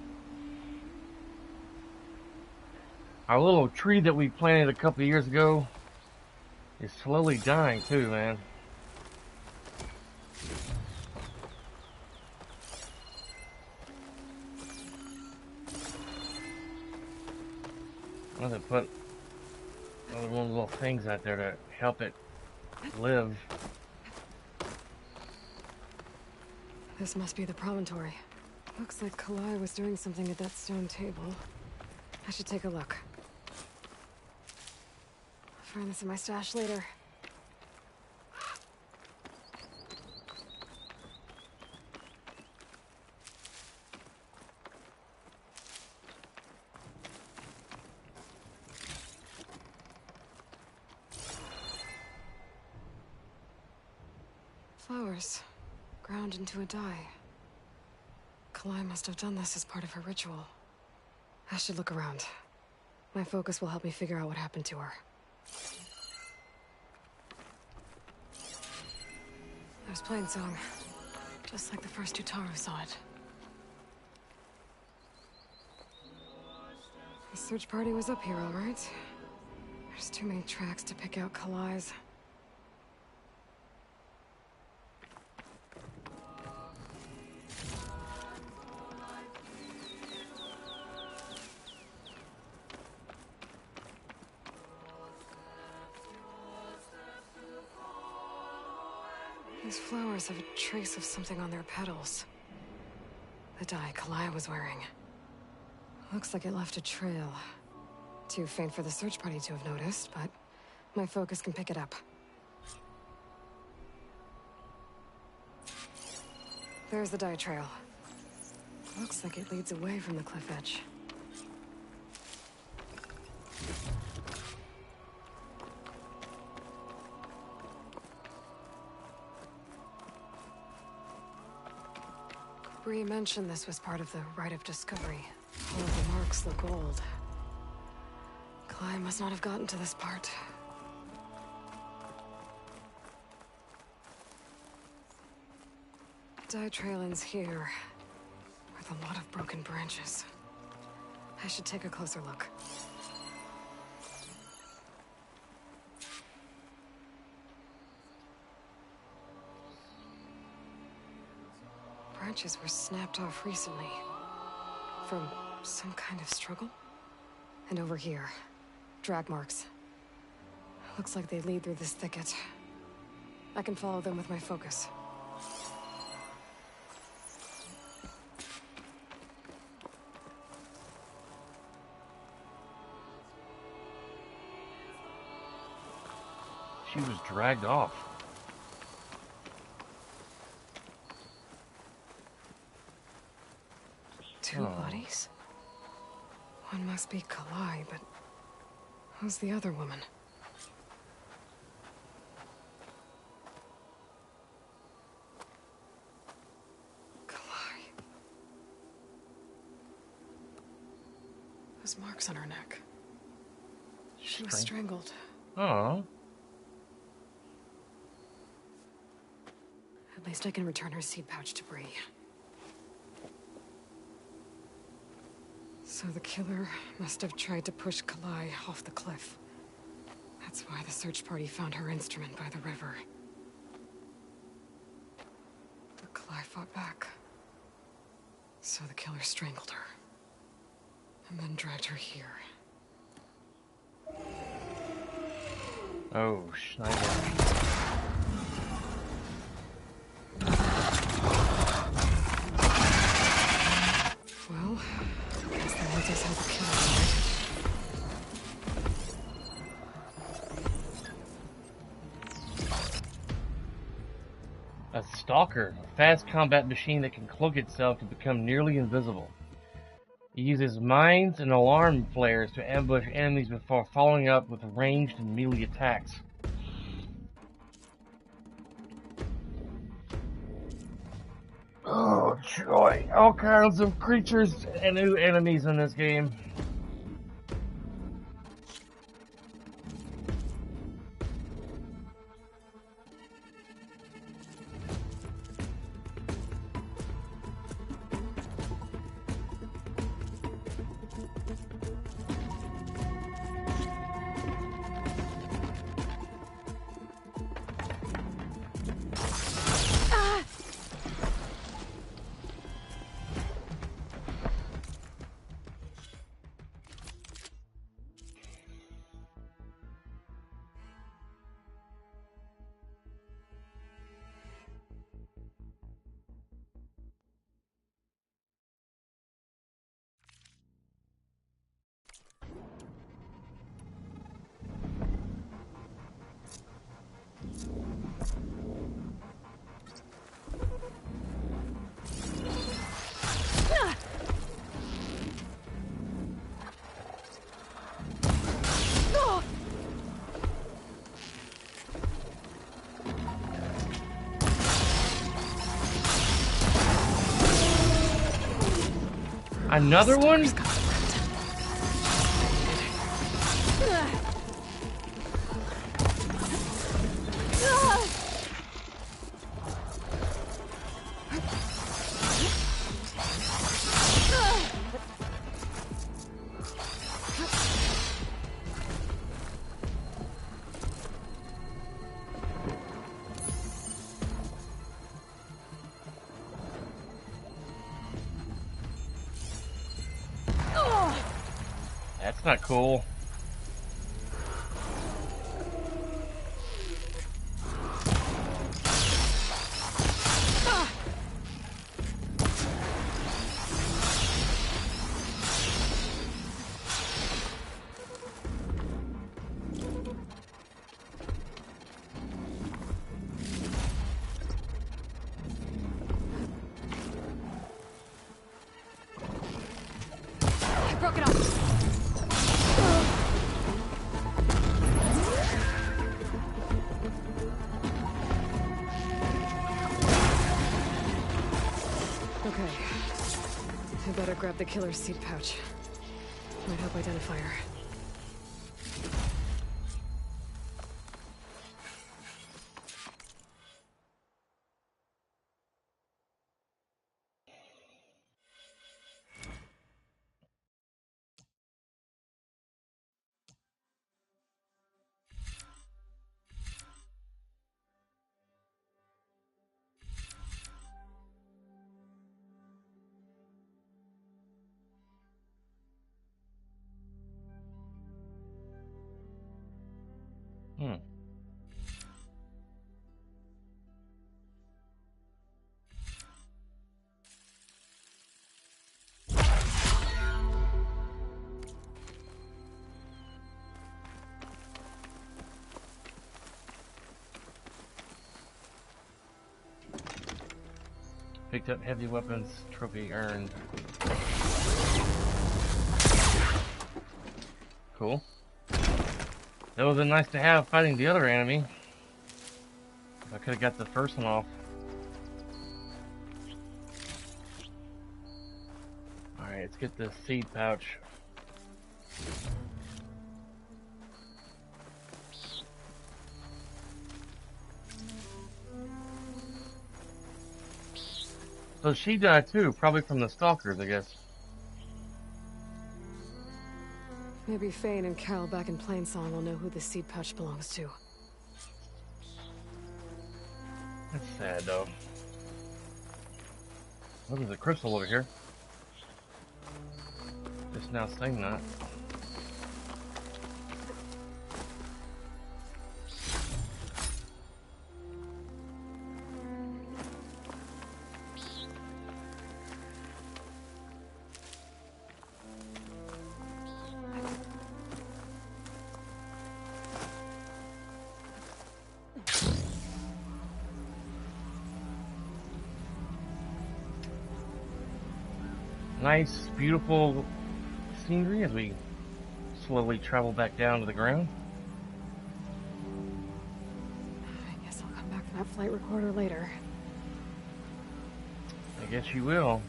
Our little tree that we planted a couple of years ago is slowly dying too, man. I'm gonna put one of those little things out there to help it live. This must be the promontory. Looks like Kalai was doing something at that stone table. I should take a look. I'll find this in my stash later. Flowers. Ground into a dye. Kalai must have done this as part of her ritual. I should look around. My focus will help me figure out what happened to her. There's Plainsong. Just like the first Utaru saw it. The search party was up here, all right. There's too many tracks to pick out Kalai's. These flowers have a trace of something on their petals. The dye Kalai was wearing. Looks like it left a trail. Too faint for the search party to have noticed, but my focus can pick it up. There's the dye trail. Looks like it leads away from the cliff edge. Bree mentioned this was part of the rite of discovery. All of the marks look old. Kalai must not have gotten to this part. Dye trail ends here, with a lot of broken branches. I should take a closer look. Branches were snapped off recently. From some kind of struggle? And over here, drag marks. Looks like they lead through this thicket. I can follow them with my focus. She was dragged off. Two bodies? One must be Kalai, but who's the other woman? Kalai. Those marks on her neck. She was strangled. Oh. At least I can return her seed pouch to Bree. So the killer must have tried to push Kalai off the cliff. That's why the search party found her instrument by the river. But Kalai fought back. So the killer strangled her. And then dragged her here. Oh, Schneider. Well, I guess that answers how the killer died. A stalker, a fast combat machine that can cloak itself to become nearly invisible. It uses mines and alarm flares to ambush enemies before following up with ranged and melee attacks. Oh joy, all kinds of creatures and new enemies in this game. Another one? That's not cool. I broke it off. Okay. I better grab the killer's seed pouch. Might help identify her. Picked up heavy weapons, trophy earned. Cool. That would have been nice to have fighting the other enemy. I could have got the first one off. Alright, let's get the seed pouch. So she died too, probably from the stalkers, I guess. Maybe Fane and Cal back in Plainsong will know who the seed pouch belongs to. That's sad, though. Oh, there's a crystal over here. Just now saying that. Nice, beautiful scenery as we slowly travel back down to the ground. I guess I'll come back for that flight recorder later. I guess you will.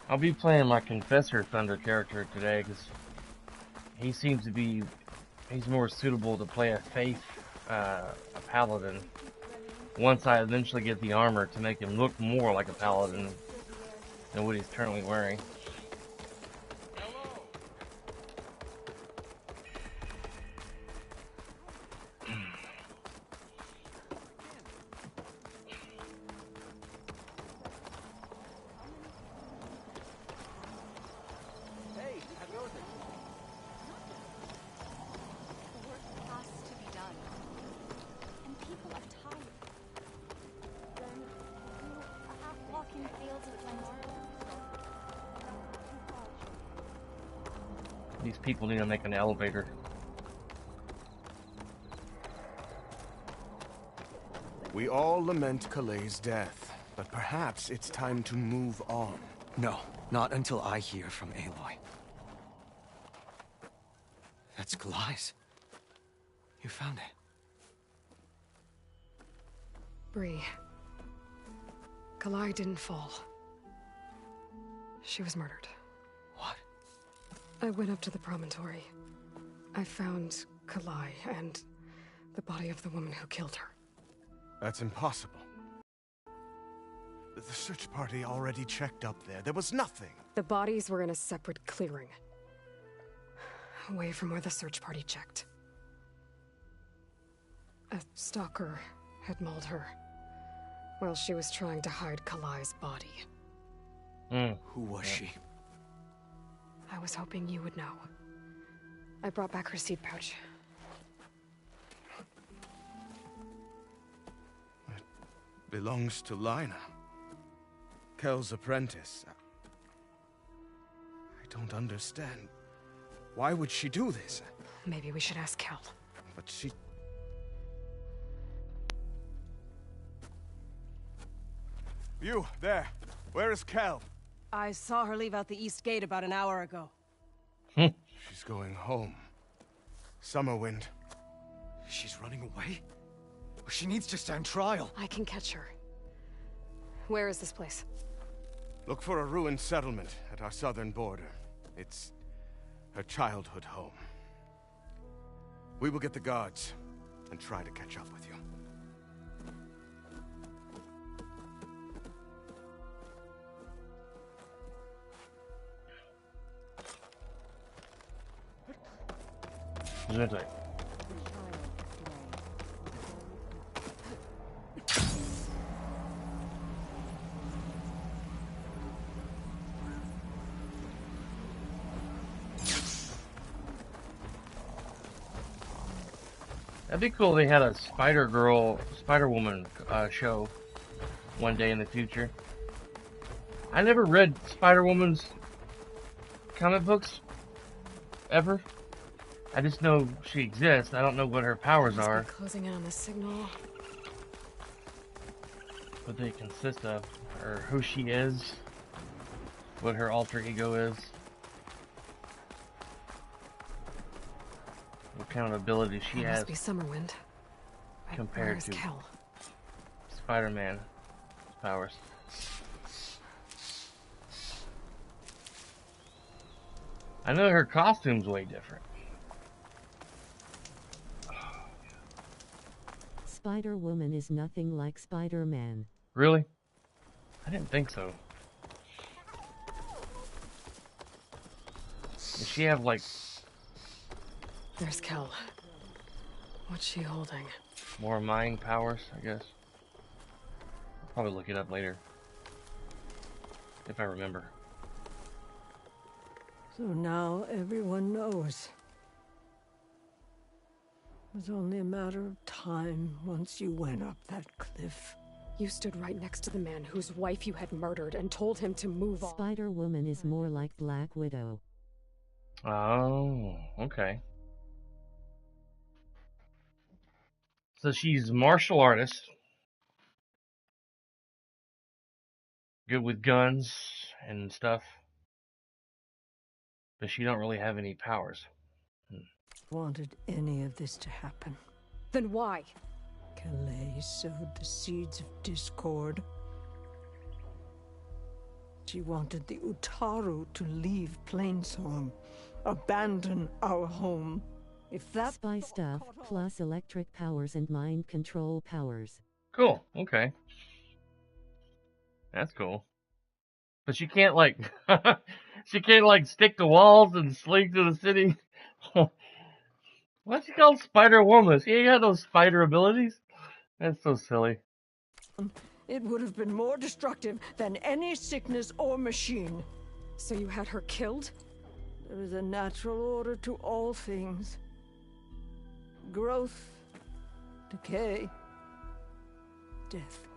I'll be playing my Confessor Thunder character today because he seems to be, he's more suitable to play a Faith, a Paladin, once I eventually get the armor to make him look more like a Paladin than what he's currently wearing. These people need to make an elevator. We all lament Kalay's death, but perhaps it's time to move on. No, not until I hear from Aloy. That's Kalay's. You found it. Bree. Kalai didn't fall. She was murdered. What? I went up to the promontory. I found Kalai and the body of the woman who killed her. That's impossible. The search party already checked up there. There was nothing. The bodies were in a separate clearing. Away from where the search party checked. A stalker had mauled her while she was trying to hide Kalai's body. Who was she? I was hoping you would know. I brought back her seed pouch. It belongs to Lina. Kel's apprentice. I don't understand. Why would she do this? Maybe we should ask Kel. But she... You, there. Where is Kel? I saw her leave out the east gate about an hour ago. She's going home. Summerwind. She's running away? She needs to stand trial. I can catch her. Where is this place? Look for a ruined settlement at our southern border. It's her childhood home. We will get the guards and try to catch up with you. Gesundheit. That'd be cool if they had a Spider-Woman show one day in the future. I never read Spider-Woman's comic books, ever. I just know she exists. I don't know what her powers are. Closing in on the signal. What they consist of, or who she is, what her alter ego is, what kind of ability she has. Must be Summerwind. Compared to Kel? Spider-Man powers. I know her costume's way different. Spider-Woman is nothing like Spider-Man. Really? I didn't think so. Does she have, like... There's Kel. What's she holding? More mind powers, I guess. I'll probably look it up later. If I remember. So now everyone knows. It was only a matter of time once you went up that cliff. You stood right next to the man whose wife you had murdered and told him to move on. Spider-Woman is more like Black Widow. Oh, okay. So she's a martial artist. Good with guns and stuff. But she don't really have any powers. Wanted any of this to happen. Then why? Kalay sowed the seeds of discord. She wanted the Utaru to leave Plainsong, abandon our home. If that spy stuff plus electric powers and mind control powers. Cool. Okay. That's cool. But she can't like she can't like stick to walls and slink to the city. What's she called? Spider-Woman? She ain't got those spider abilities? That's so silly. It would have been more destructive than any sickness or machine. So you had her killed? There is a natural order to all things. Growth, decay, death.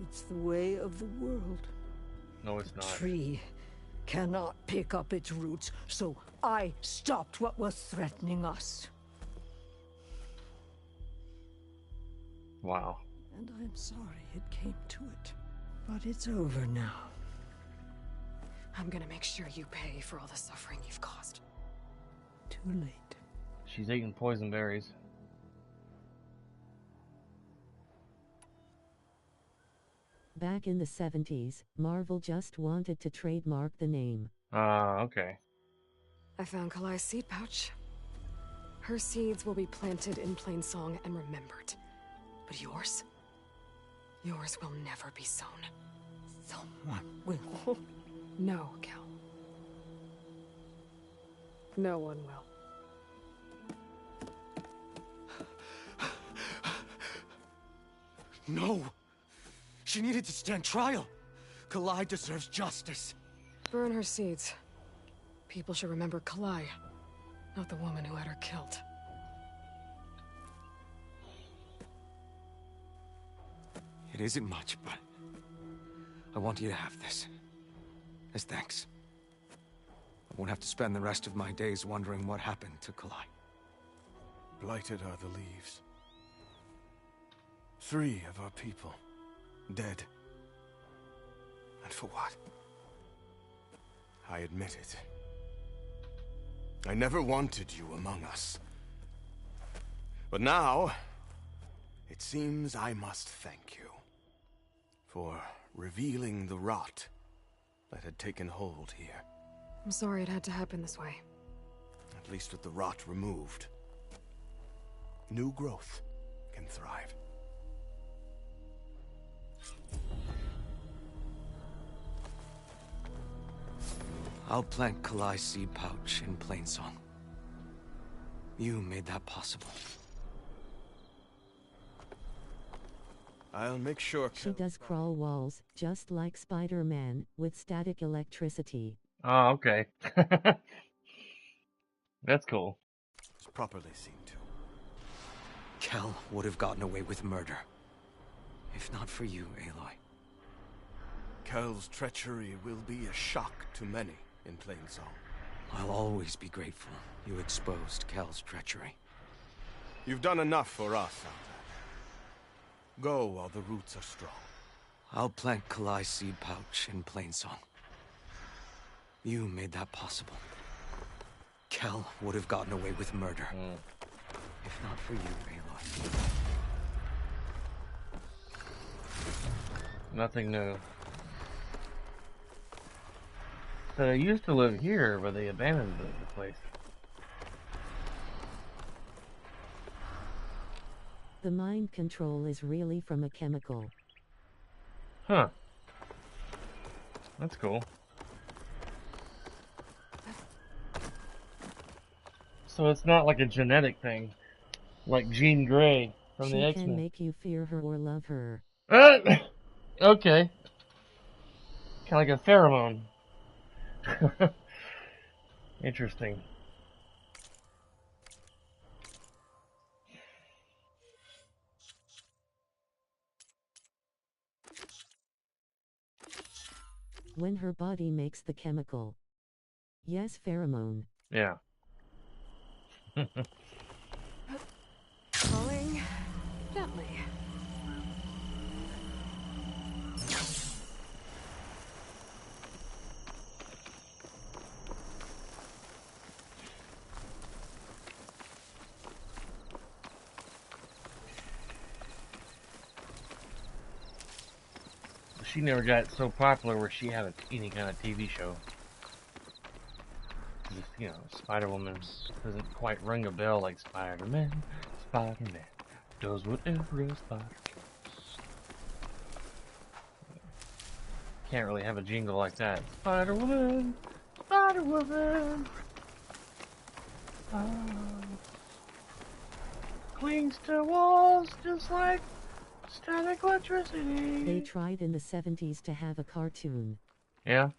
It's the way of the world. No, it's not. A tree cannot pick up its roots, so I stopped what was threatening us. Wow. And I'm sorry it came to it. But it's over now. I'm gonna make sure you pay for all the suffering you've caused. Too late. She's eating poison berries. Back in the 70s, Marvel just wanted to trademark the name. Okay. I found Kalai's seed pouch. Her seeds will be planted in Plainsong and remembered. But yours? Yours will never be sown. Someone will. No, Cal. No one will. No! She needed to stand trial! Kalai deserves justice. Burn her seeds. People should remember Kalai, not the woman who had her killed. It isn't much, but I want you to have this. As thanks. I won't have to spend the rest of my days wondering what happened to Kalai. Blighted are the leaves. 3 of our people, dead. And for what? I admit it. I never wanted you among us. But now, it seems I must thank you for revealing the rot that had taken hold here. I'm sorry it had to happen this way. At least with the rot removed, new growth can thrive. I'll plant Kalai's seed pouch in Plainsong. You made that possible. I'll make sure. She does crawl walls, just like Spider-Man, with static electricity. Oh, okay. That's cool. It's properly seen to. Kel would have gotten away with murder. If not for you, Aloy. Kel's treachery will be a shock to many in Plainsong. I'll always be grateful you exposed Kel's treachery. You've done enough for us, Alta. Go while the roots are strong. I'll plant Kalai's seed pouch in Plainsong. You made that possible. Kel would have gotten away with murder. If not for you, Aloy. Nothing new. So they used to live here, but they abandoned the place. The mind control is really from a chemical. Huh. That's cool. So it's not like a genetic thing, like Jean Grey from the X-Men. She can make you fear her or love her. Okay. Kind of like a pheromone. Interesting. When her body makes the chemical. Yes, pheromone. Yeah. Falling gently. She never got so popular where she had any kind of TV show. Just, you know, Spider-Woman doesn't quite ring a bell like Spider-Man. Spider-Man does whatever a spider. Can't really have a jingle like that. Spider-Woman, Spider-Woman. Clings to walls just like static electricity. They tried in the 70s to have a cartoon. Yeah?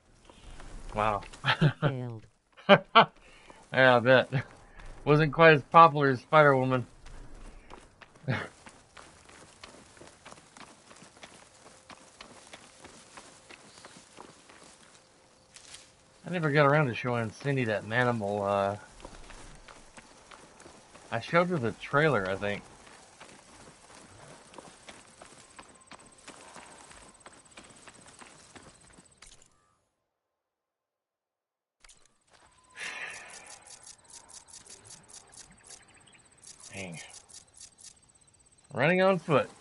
Wow. It failed. Yeah, I bet. Wasn't quite as popular as Spider-Woman. never got around to showing Cindy that Manimal, I showed her the trailer, I think. Dang. Running on foot.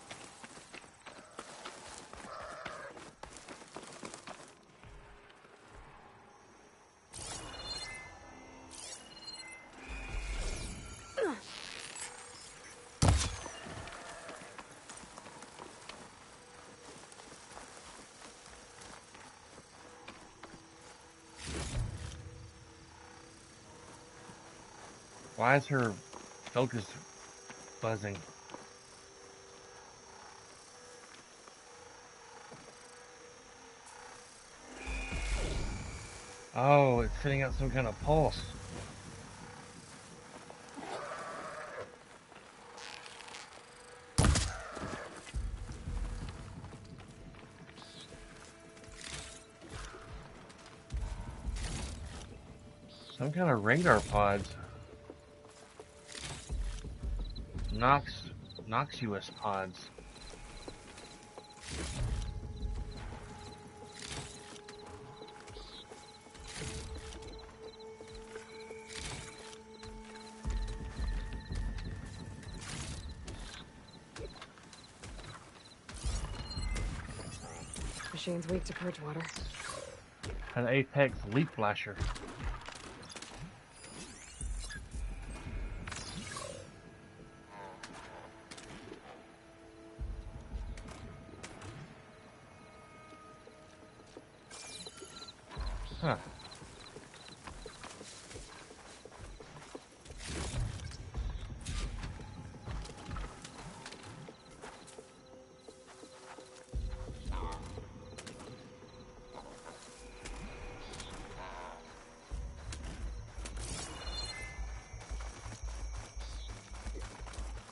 Why is her focus buzzing? Oh, it's sending out some kind of pulse. Some kind of radar pods. Noxious pods. Machine's weak to purge water. An Apex leaf flasher. Huh.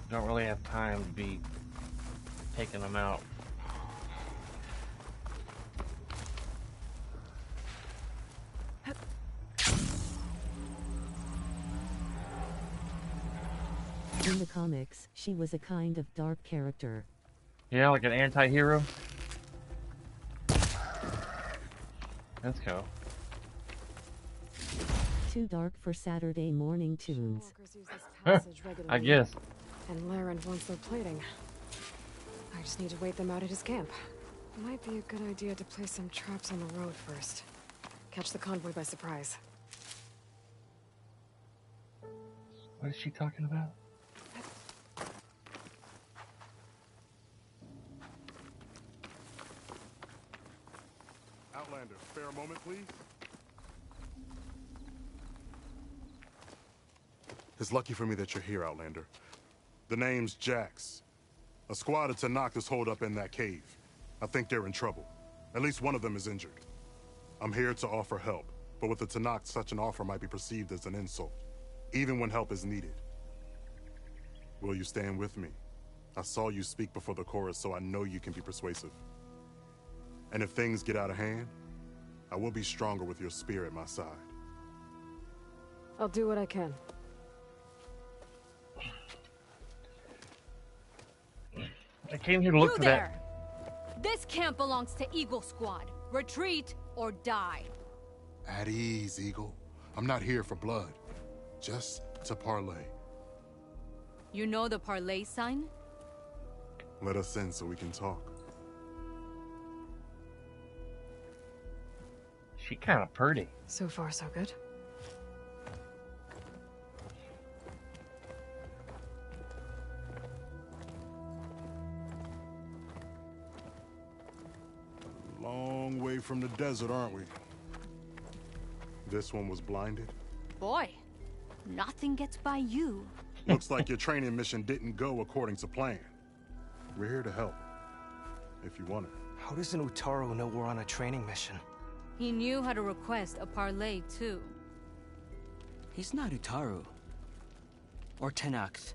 Don't really have time to be taking them out. In the comics, she was a kind of dark character. Yeah, like an anti-hero? Let's go. Too dark for Saturday morning tunes. Walkers use this passage regularly. I guess. And Laren wants their plating. I just need to wait them out at his camp. Might be a good idea to place some traps on the road first. Catch the convoy by surprise. What is she talking about? Outlander, spare a moment, please. It's lucky for me that you're here, Outlander. The name's Jax. A squad of Tenakths hold up in that cave. I think they're in trouble. At least one of them is injured. I'm here to offer help, but with the Tenakth, such an offer might be perceived as an insult, even when help is needed. Will you stand with me? I saw you speak before the chorus, so I know you can be persuasive. And if things get out of hand, I will be stronger with your spear at my side. I'll do what I can. I came here to look for that. This camp belongs to Eagle Squad. Retreat or die. At ease, Eagle. I'm not here for blood. Just to parlay. You know the parlay sign? Let us in so we can talk. She kind of pretty. So far, so good. Long way from the desert, aren't we? This one was blinded? Boy, nothing gets by you. Looks like your training mission didn't go according to plan. We're here to help, if you want it. How does an Utaru know we're on a training mission? He knew how to request a parlay, too. He's not Utaru. Or Tenakth.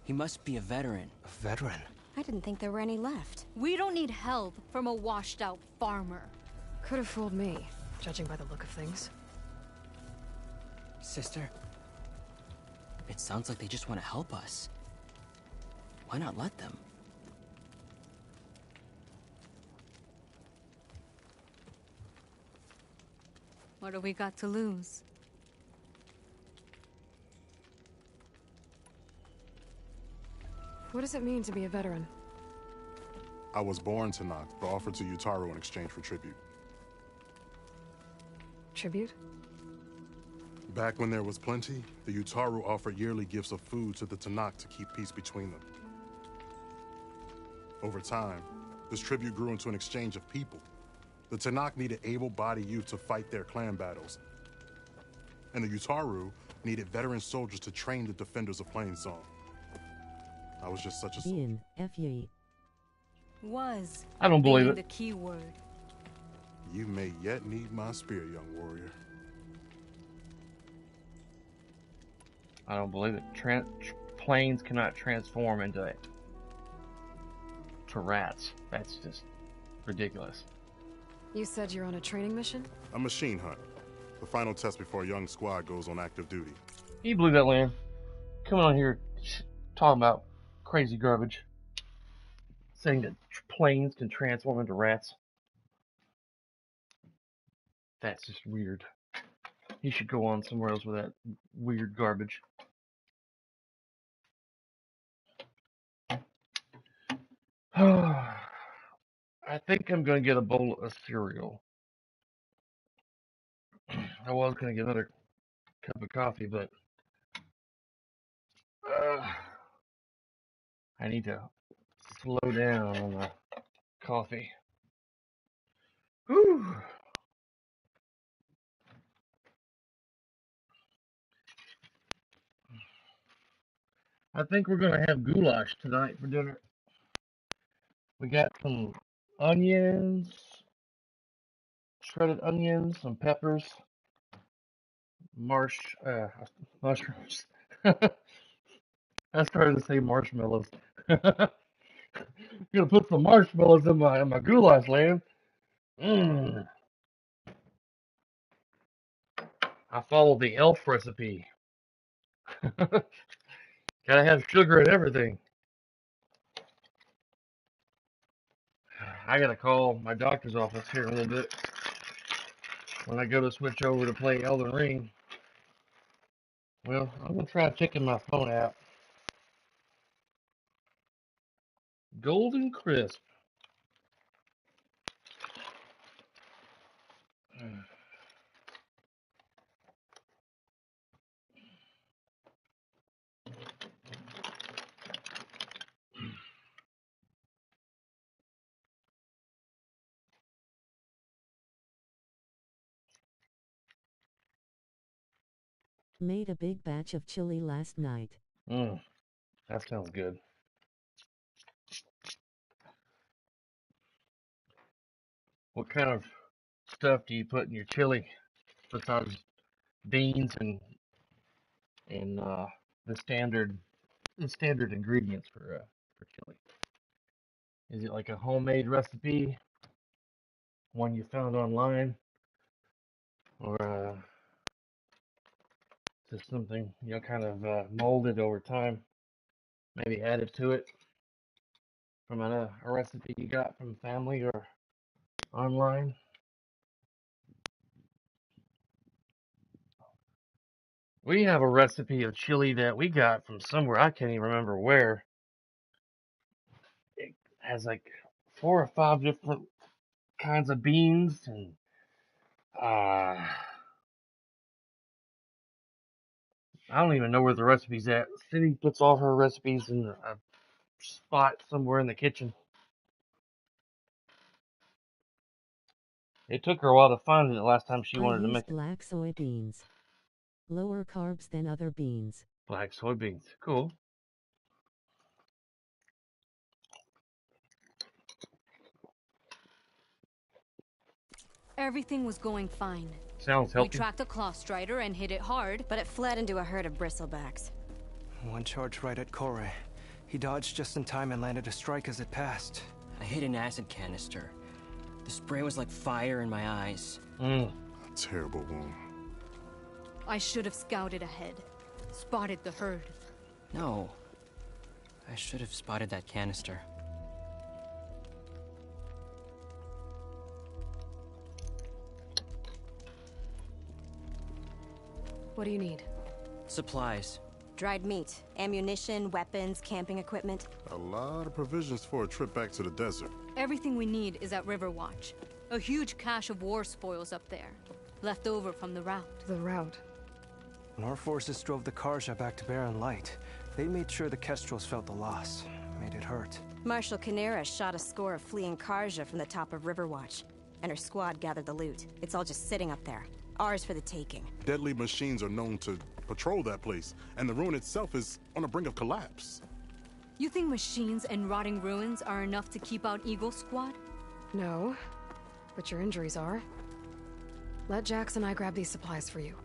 He must be a veteran. A veteran? I didn't think there were any left. We don't need help from a washed-out farmer. Could have fooled me. judging by the look of things. Sister, it sounds like they just want to help us. Why not let them? What do we got to lose? What does it mean to be a veteran? I was born Tenakth, but offered to Yutaro in exchange for tribute. Tribute? Back when there was plenty, the Yutaru offered yearly gifts of food to the Tenakth to keep peace between them. Over time, this tribute grew into an exchange of people. The Tenakth needed able-bodied youth to fight their clan battles. And the Yutaru needed veteran soldiers to train the defenders of Plainsong. I was just such a... Ian, F.Y. Was. I don't believe it. The key word. You may yet need my spear, young warrior. I don't believe it. Planes cannot transform into rats. That's just ridiculous. You said you're on a training mission? A machine hunt. The final test before a young squad goes on active duty. Can you believe that, Lan? Coming on here talking about crazy garbage. Saying that planes can transform into rats. That's just weird. He should go on somewhere else with that weird garbage. I think I'm going to get a bowl of cereal. I was going to get another cup of coffee, but I need to slow down on the coffee. Whew. I think we're going to have goulash tonight for dinner. We got some onions, shredded onions, some peppers, mushrooms. I started to say marshmallows. Gonna put some marshmallows in my goulash, Lan. I followed the elf recipe. Gotta have sugar and everything. I gotta call my doctor's office here in a little bit when I go to switch over to play Elden Ring. Well, I'm gonna try checking my phone app. Golden Crisp. Made a big batch of chili last night. That sounds good. What kind of stuff do you put in your chili besides beans and the standard ingredients for chili? Is it like a homemade recipe, one you found online, or just something kind of molded over time, maybe added to it from a recipe you got from family or online? We have a recipe of chili that we got from somewhere, I can't even remember where. It has like 4 or 5 different kinds of beans, and I don't even know where the recipe's at. Cindy puts all her recipes in a spot somewhere in the kitchen. It took her a while to find it the last time she wanted to make it. Black soybeans. Lower carbs than other beans. Black soybeans. Cool. Everything was going fine. Sounds healthy. We tracked a claw strider and hit it hard, but it fled into a herd of bristlebacks. One charge right at Kore. He dodged just in time and landed a strike as it passed. I hit an acid canister. The spray was like fire in my eyes. Terrible wound. I should have scouted ahead. Spotted the herd. No. I should have spotted that canister. What do you need? Supplies. Dried meat, ammunition, weapons, camping equipment. A lot of provisions for a trip back to the desert. Everything we need is at Riverwatch. A huge cache of war spoils up there. Left over from the rout. The rout? When our forces drove the Karja back to Barren Light, they made sure the Kestrels felt the loss. Made it hurt. Marshal Canera shot a score of fleeing Karja from the top of Riverwatch. And her squad gathered the loot. It's all just sitting up there. Ours for the taking. Deadly machines are known to patrol that place, and the ruin itself is on the brink of collapse. You think machines and rotting ruins are enough to keep out Eagle Squad? No, but your injuries are. Let Jax and I grab these supplies for you.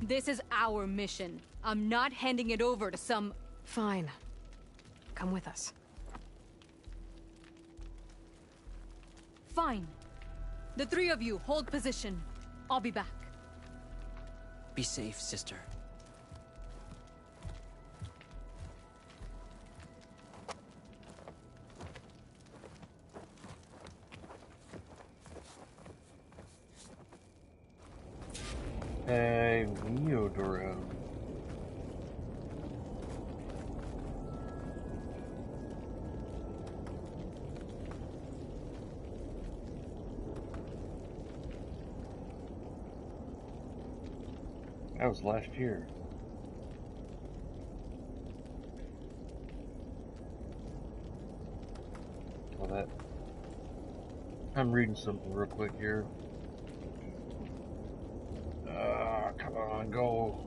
This is our mission. I'm not handing it over to some... Fine. Come with us. Fine. The three of you hold position. I'll be back. Be safe, sister. Hey, Neodoro. That was last year. Well, that. I'm reading something real quick here. Come on, go.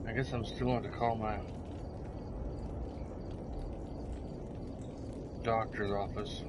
I guess I'm still going to call my doctor's office.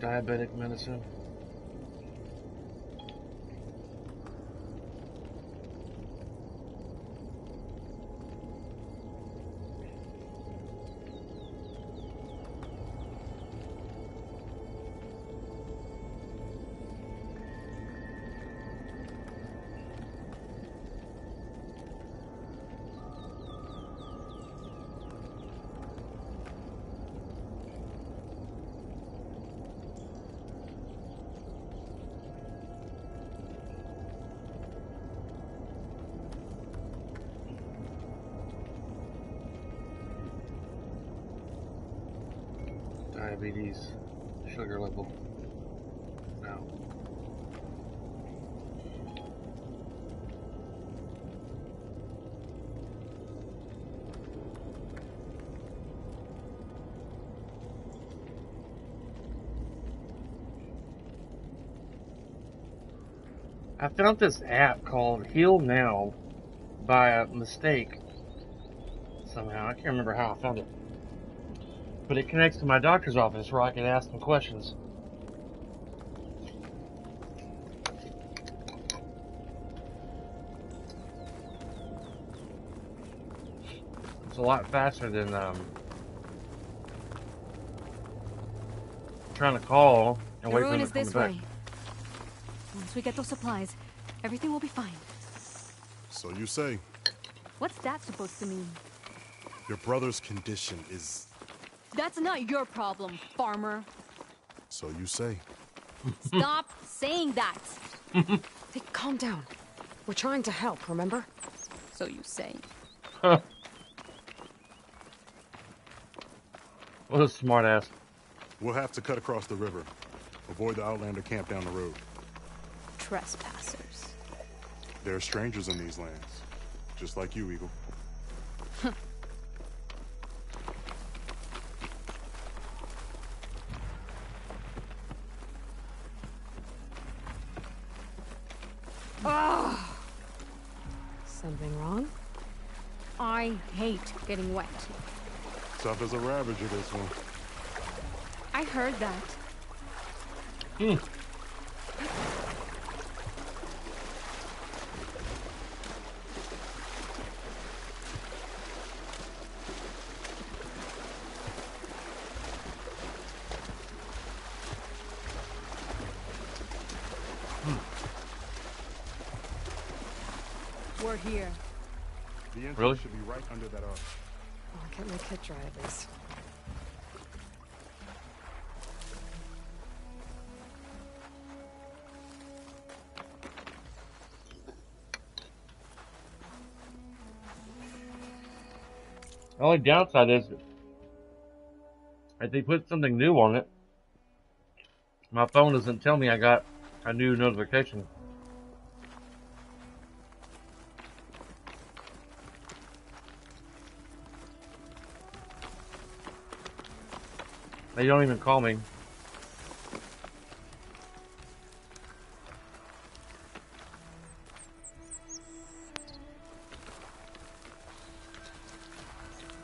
Diabetic medicine. Diabetes, sugar level. No. I found this app called Heal Now by mistake somehow. I can't remember how I found it. But it connects to my doctor's office where I can ask them questions. It's a lot faster than trying to call and wait for them to come back. Once we get those supplies, everything will be fine. So you say. What's that supposed to mean? Your brother's condition is... That's not your problem, farmer. So you say. Stop saying that. Hey, calm down. We're trying to help, remember? So you say. Huh. What a smart ass. We'll have to cut across the river. Avoid the Outlander camp down the road. Trespassers. There are strangers in these lands. Just like you, Eagle. Oh. Something wrong? I hate getting wet. Tough as a ravager, this one. I heard that. We're here. The entrance Really? should be right under that arch. Oh, I can't make it dry at least. The only downside is if they put something new on it, my phone doesn't tell me I got a new notification. They don't even call me.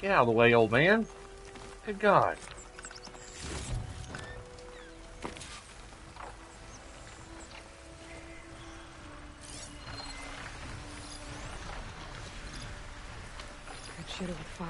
Get out of the way, old man. Good God. Could shoot it with fire.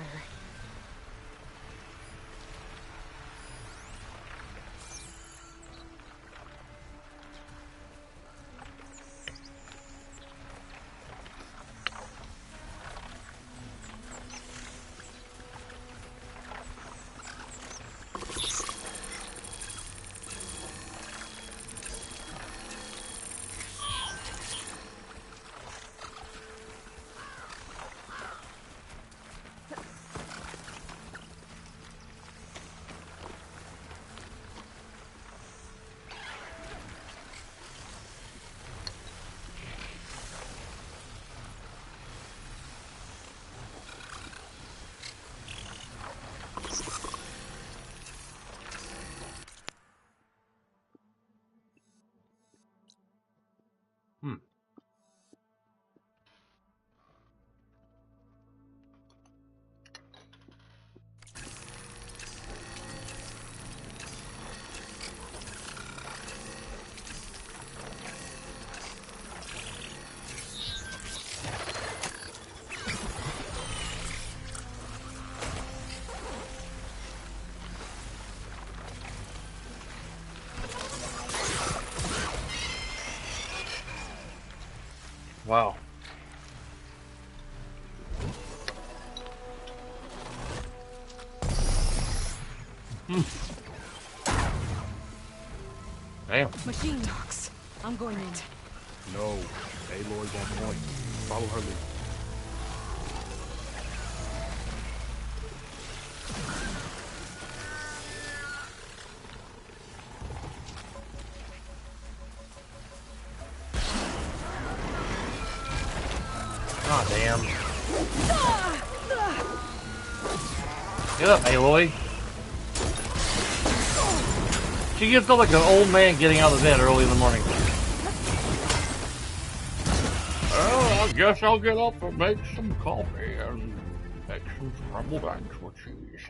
Wow. Damn. Machine dogs. I'm going in. No. Aloy's on point. Follow her lead. Oh, damn. Get up, Aloy. She gets up like an old man getting out of bed early in the morning. I guess I'll get up and make some coffee and make some scrambled eggs with cheese.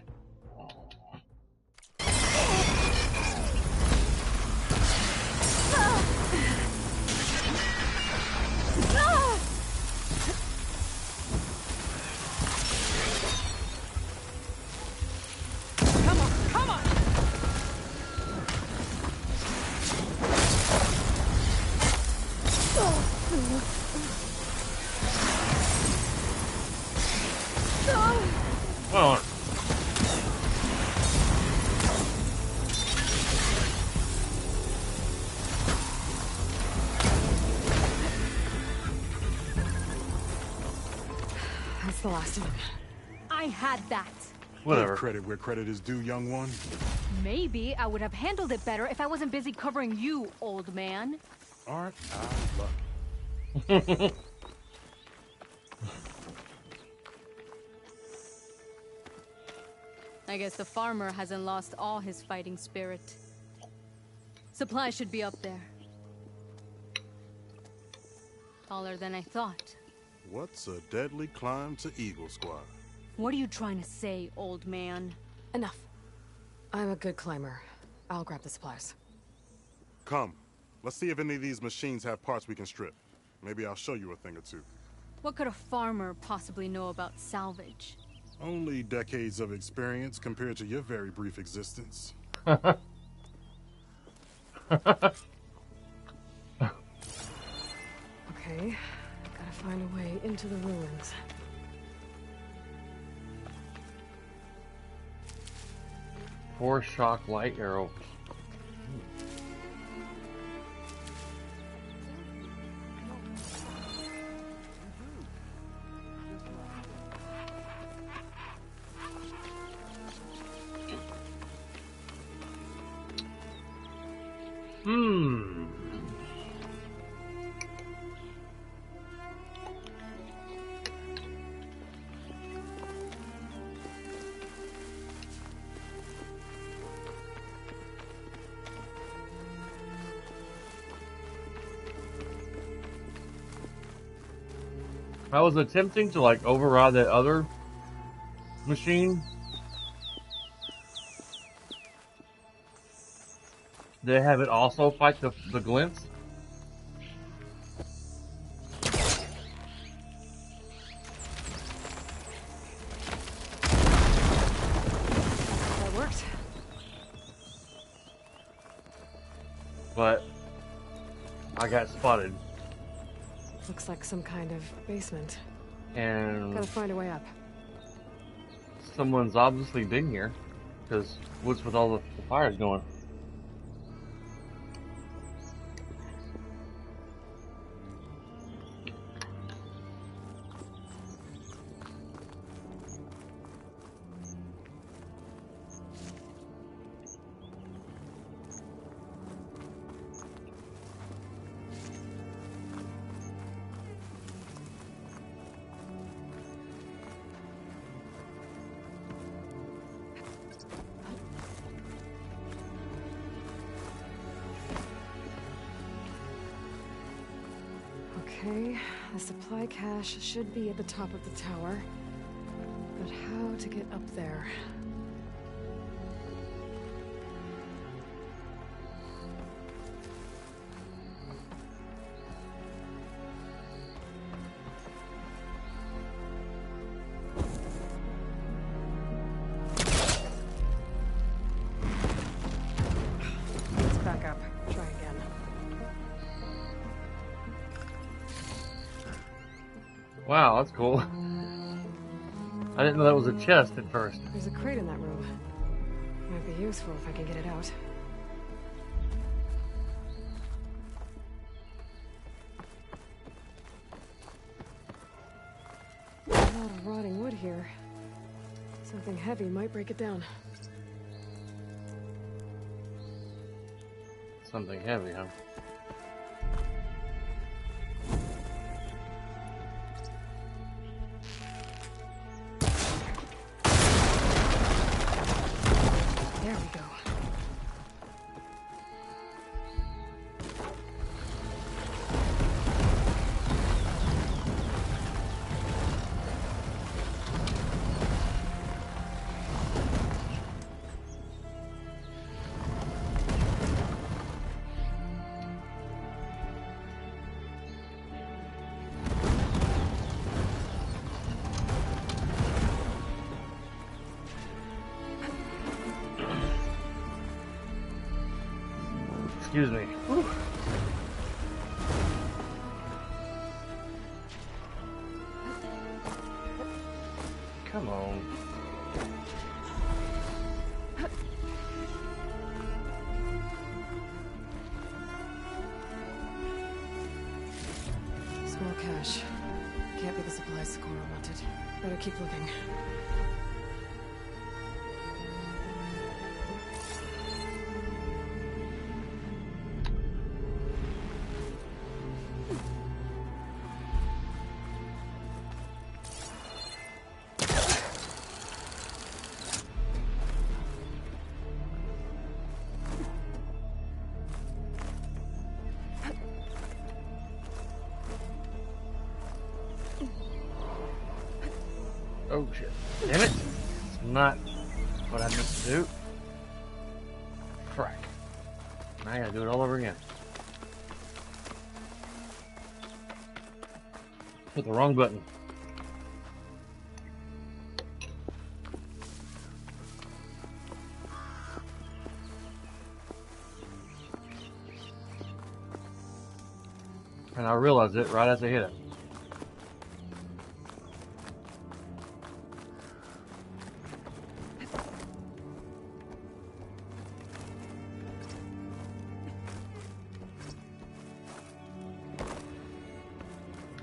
That's the last of them. I had that. Whatever. Give credit where credit is due, young one. Maybe I would have handled it better if I wasn't busy covering you, old man. Aren't I lucky? I guess the farmer hasn't lost all his fighting spirit. Supplies should be up there. Taller than I thought. What's a deadly climb to Eagle Squad? What are you trying to say, old man? Enough. I'm a good climber. I'll grab the supplies. Come. Let's see if any of these machines have parts we can strip. Maybe I'll show you a thing or two. What could a farmer possibly know about salvage? Only decades of experience compared to your very brief existence. Okay, gotta find a way into the ruins. Force shock light arrow. I was attempting to like override that other machine. They have it also fight the glints. That worked. But I got spotted. Looks like some kind of basement. And gotta find a way up. Someone's obviously been here, because what's with all the fires going? Okay, the supply cache should be at the top of the tower. But how to get up there? Let's back up. Try again. Wow, that's cool. I didn't know that was a chest at first. There's a crate in that room. Might be useful if I can get it out. A lot of rotting wood here. Something heavy might break it down. Something heavy, huh? There we go. Excuse me. Whew. Come on. Small cache. Can't be the supplies Socorro wanted. Better keep looking. Oh shit. Damn it. It's not what I meant to do. Frack. Now I gotta do it all over again. Hit the wrong button. And I realized it right as I hit it.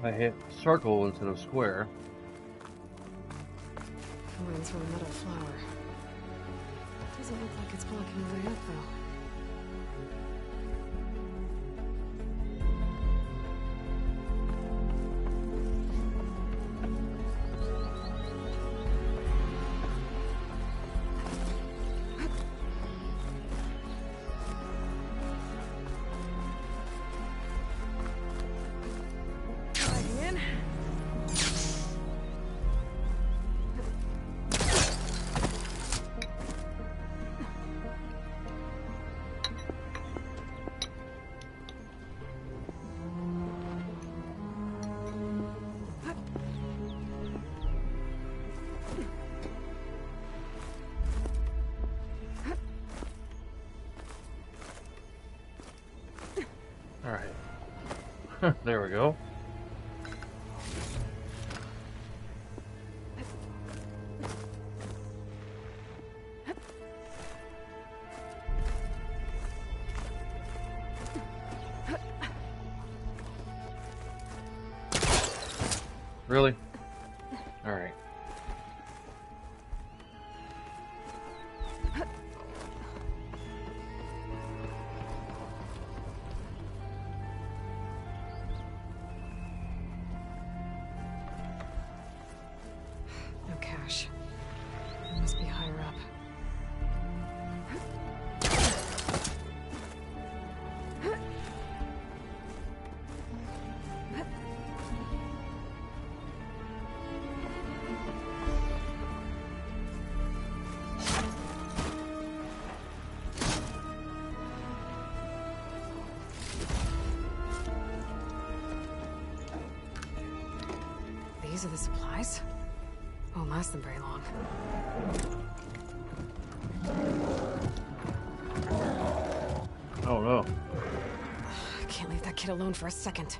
I hit circle instead of square. Lines from a metal flower. Doesn't look like it's blocking your way up, though. Alright. There we go. Really? Alright. No cache. It must be higher up. These are the supplies? Won't last them very long. Oh no. I can't leave that kid alone for a second.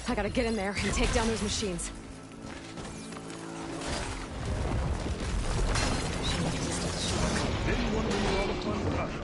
I gotta get in there and take down those machines. Didn't want to do all the fun stuff.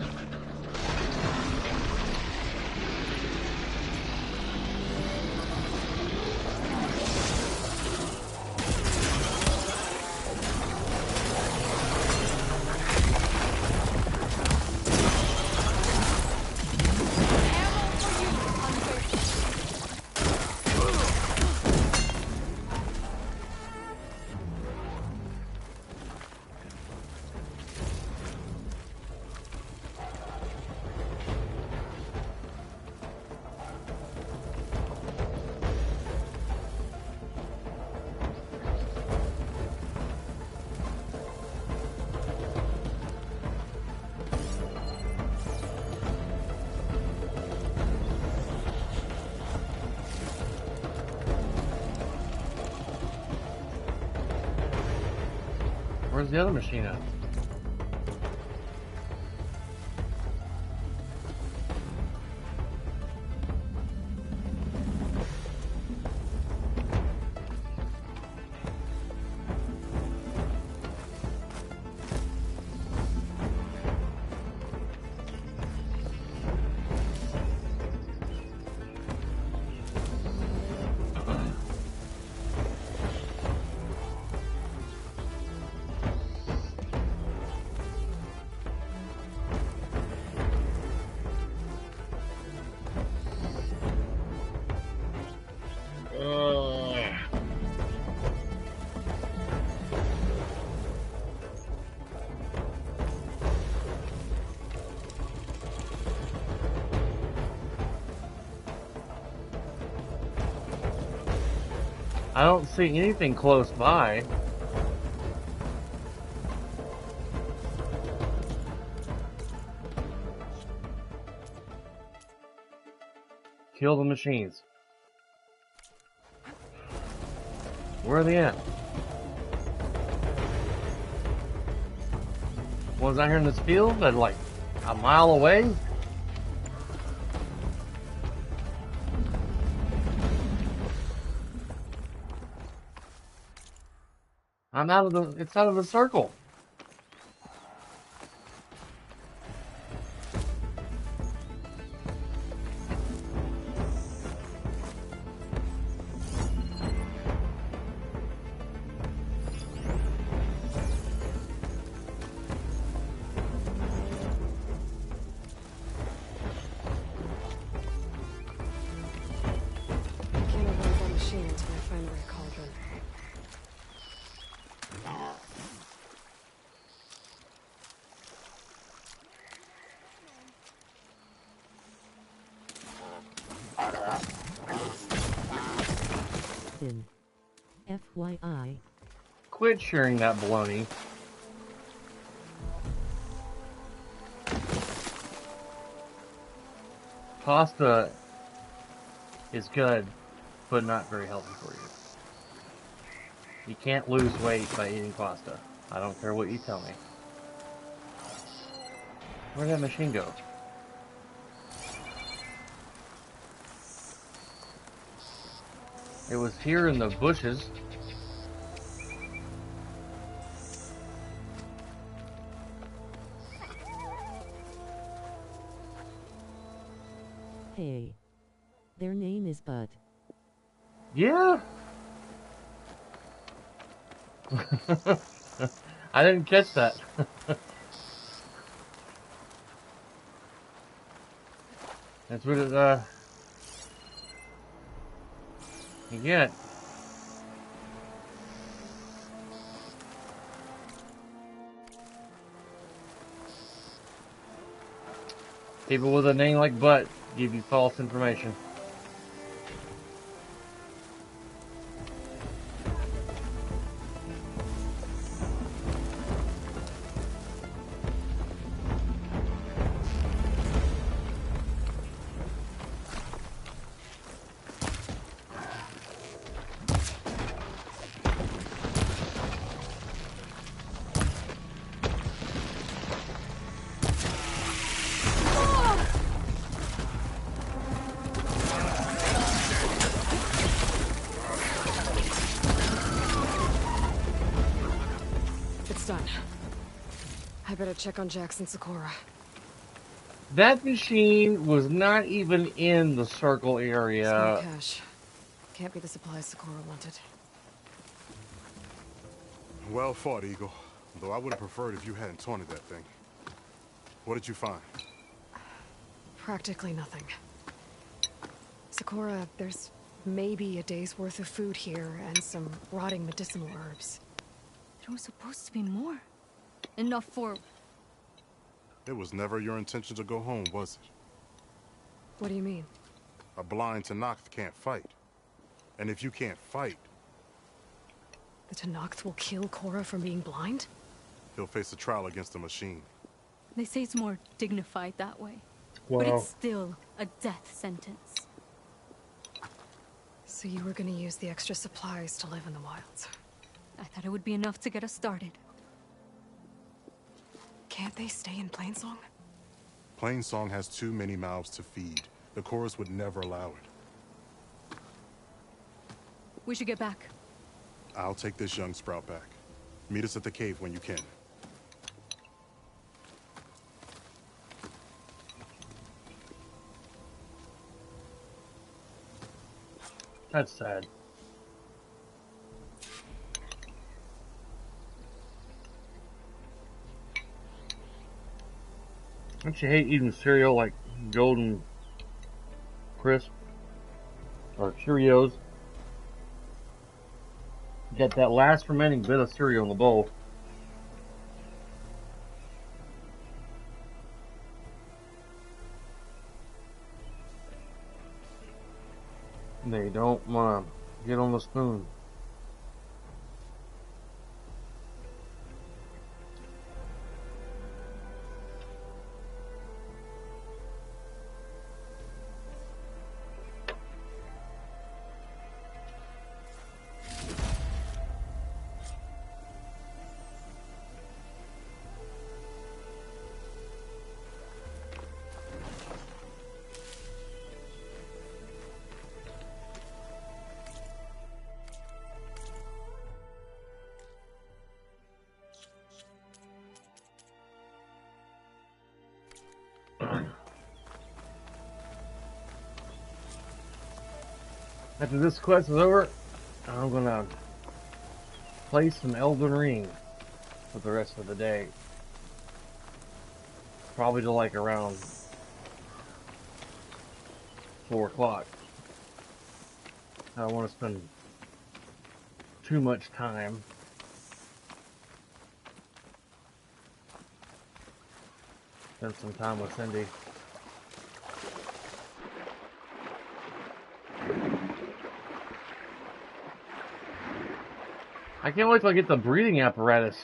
Where's the other machine at? I don't see anything close by. Kill the machines. Where are they at? One's out here in this field that like a mile away? It's out of the circle. Can't open that machine until I find the right cauldron. Then, FYI, Quit sharing that baloney. Pasta is good, but not very healthy for you. You can't lose weight by eating pasta. I don't care what you tell me. Where'd that machine go? It was here in the bushes. hey. Their name is Bud. Yeah. I didn't catch that. That's what it, you get. People with a name like Butt give you false information. I better check on Jax and Sakura. That machine was not even in the circle area. Small cache. Can't be the supplies Sakura wanted. Well fought, Eagle. Though I would have preferred if you hadn't taunted that thing. What did you find? Practically nothing. Sakura, there's maybe a day's worth of food here and some rotting medicinal herbs. There was supposed to be more. Enough for... It was never your intention to go home, was it? What do you mean? A blind Tenakth can't fight. And if you can't fight... The Tenakth will kill Cora from being blind? He'll face a trial against the machine. They say it's more dignified that way. Wow. But it's still a death sentence. So you were gonna use the extra supplies to live in the wilds? I thought it would be enough to get us started. Can't they stay in Plainsong? Plainsong has too many mouths to feed. The chorus would never allow it. We should get back. I'll take this young sprout back. Meet us at the cave when you can. That's sad. Don't you hate eating cereal like Golden Crisp or Cheerios? Get that last remaining bit of cereal in the bowl. They don't want to get on the spoon. After this quest is over, I'm gonna play some Elden Ring for the rest of the day. Probably to like around 4 o'clock. I don't want to spend too much time. Spend some time with Cindy. I can't wait till I get the breathing apparatus.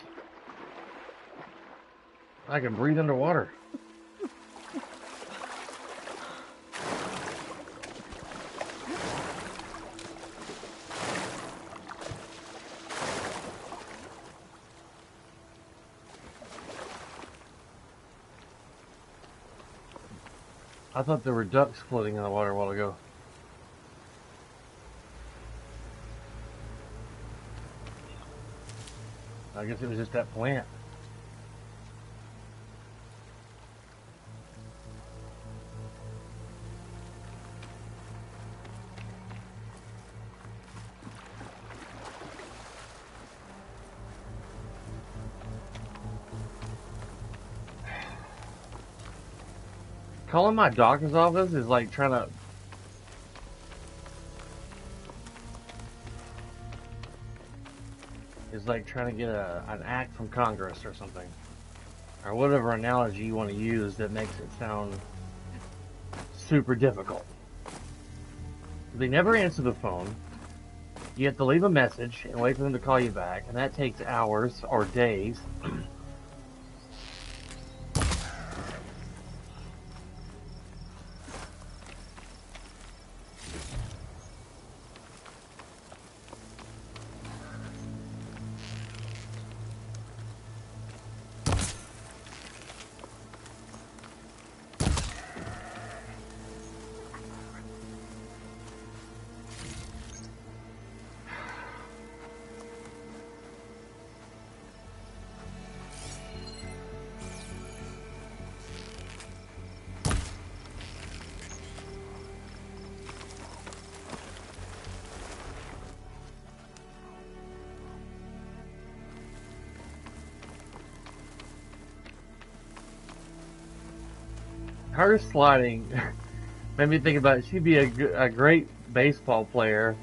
I can breathe underwater. I thought there were ducks floating in the water a while ago. I guess it was just that plant. Calling my doctor's office is like trying to... It's like trying to get an act from Congress or something. Or whatever analogy you want to use that makes it sound super difficult. They never answer the phone. You have to leave a message and wait for them to call you back, and that takes hours or days. Her sliding made me think about she'd be a great baseball player.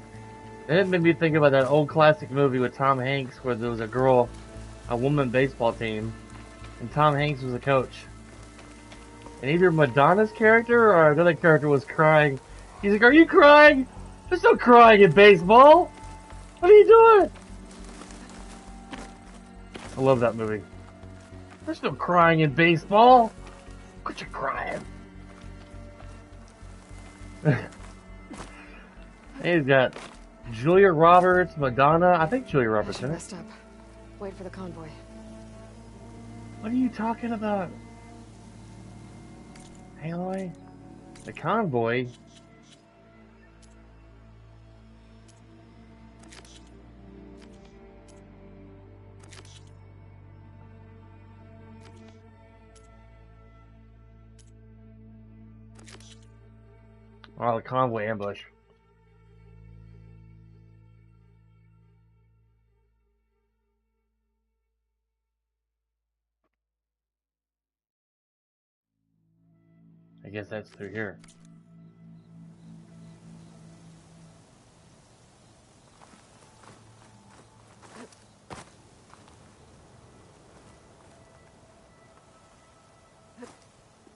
And it made me think about that old classic movie with Tom Hanks where there was a woman baseball team, and Tom Hanks was the coach. And either Madonna's character or another character was crying. He's like, "Are you crying? There's no crying in baseball. What are you doing?" I love that movie. There's no crying in baseball. Quit your crying. He's got Julia Roberts, Madonna. I think Julia Roberts in it. Rest up. Wait for the convoy. What are you talking about? Aloy? The convoy? Oh, the convoy ambush. I guess that's through here.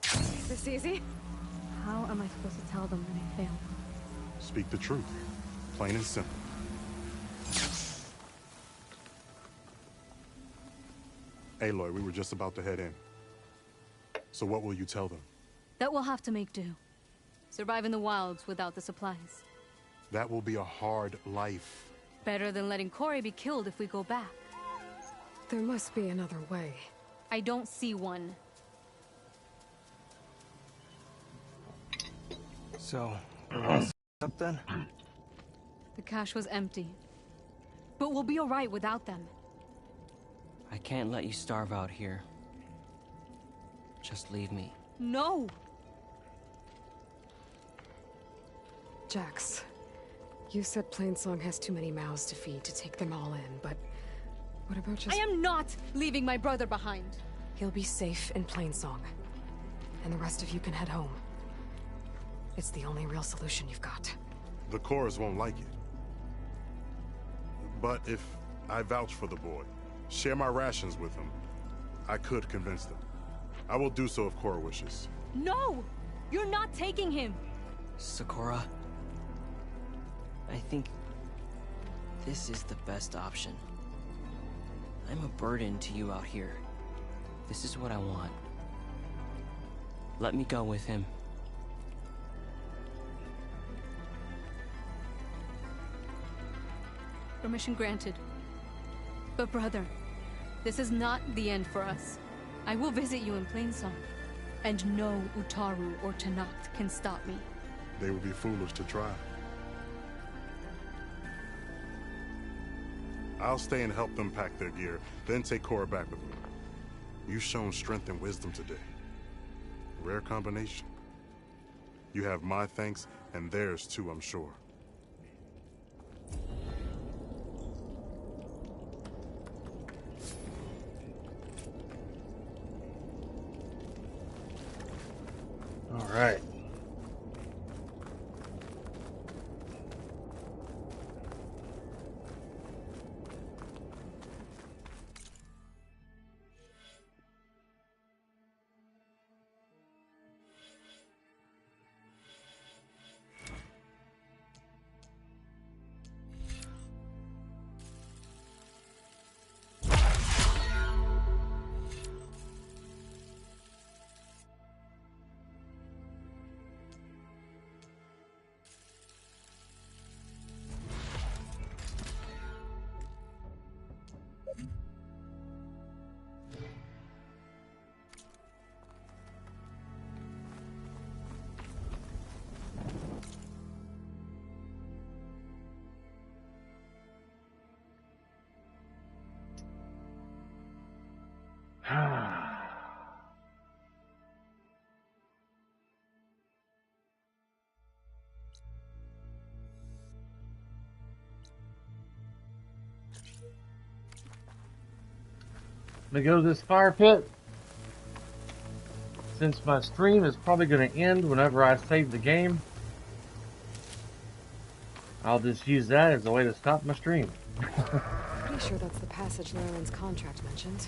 Is this easy? How am I supposed to tell them when I fail? Speak the truth. Plain and simple. Aloy, we were just about to head in. So what will you tell them? That we'll have to make do. Survive in the wilds without the supplies. That will be a hard life. Better than letting Corey be killed if we go back. There must be another way. I don't see one. So, we're all set up then? The cache was empty. But we'll be alright without them. I can't let you starve out here. Just leave me. No! Jax, you said Plainsong has too many mouths to feed to take them all in, but what about just— I am not leaving my brother behind! He'll be safe in Plainsong, and the rest of you can head home. It's the only real solution you've got. The Chorus won't like it. But if I vouch for the boy, share my rations with him, I could convince them. I will do so if Cora wishes. No! You're not taking him! Sakura, I think this is the best option. I'm a burden to you out here. This is what I want. Let me go with him. Permission granted. But brother, this is not the end for us. I will visit you in Plainsong, and no Utaru or Tenakth can stop me. They would be foolish to try. I'll stay and help them pack their gear, then take Cora back with me. You've shown strength and wisdom today. Rare combination. You have my thanks, and theirs too, I'm sure. All right. I'm gonna go to this fire pit. Since my stream is probably going to end whenever I save the game, I'll just use that as a way to stop my stream. Pretty sure that's the passage Leyland's contract mentioned.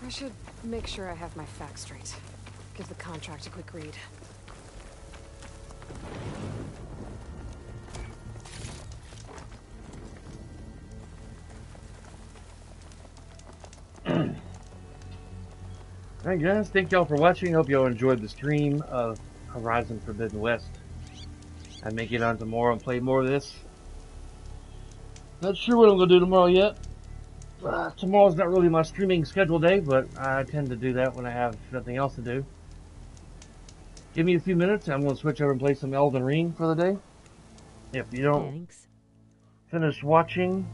I should make sure I have my facts straight. Give the contract a quick read. Alright guys, thank y'all for watching. Hope y'all enjoyed the stream of Horizon Forbidden West. I may get on tomorrow and play more of this. Not sure what I'm going to do tomorrow yet. Tomorrow's not really my streaming schedule day, but I tend to do that when I have nothing else to do. Give me a few minutes, I'm going to switch over and play some Elden Ring for the day. If you don't finish watching,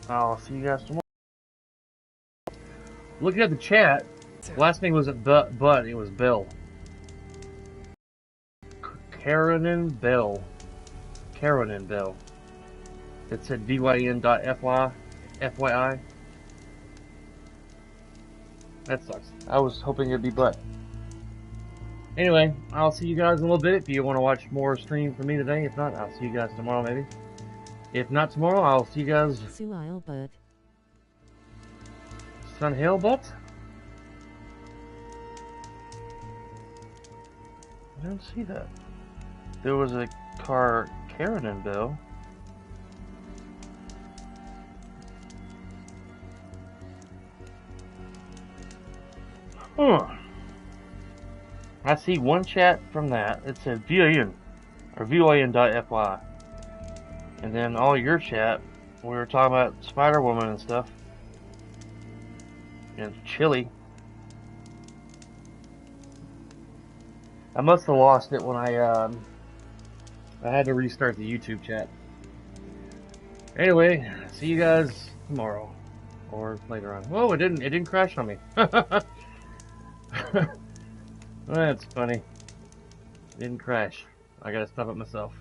I'll see you guys tomorrow. Looking at the chat, last name wasn't but it was Bell. Karanin Bell. Karanin Bell. It said dyn.fyi. That sucks. I was hoping it'd be butt. Anyway, I'll see you guys in a little bit if you want to watch more stream from me today. If not, I'll see you guys tomorrow maybe. If not tomorrow, I'll see you guys... Suhail Butt. Sunhail Butt? I don't see that. There was a car Karanin Bell. Huh. I see one chat from that. It said VIN or VOIN.FY. And then all your chat, we were talking about Spider-Woman and stuff. And Chili. I must have lost it when I had to restart the YouTube chat. Anyway, see you guys tomorrow. Or later on. Whoa, it didn't crash on me. That's funny. It didn't crash. I gotta stop it myself.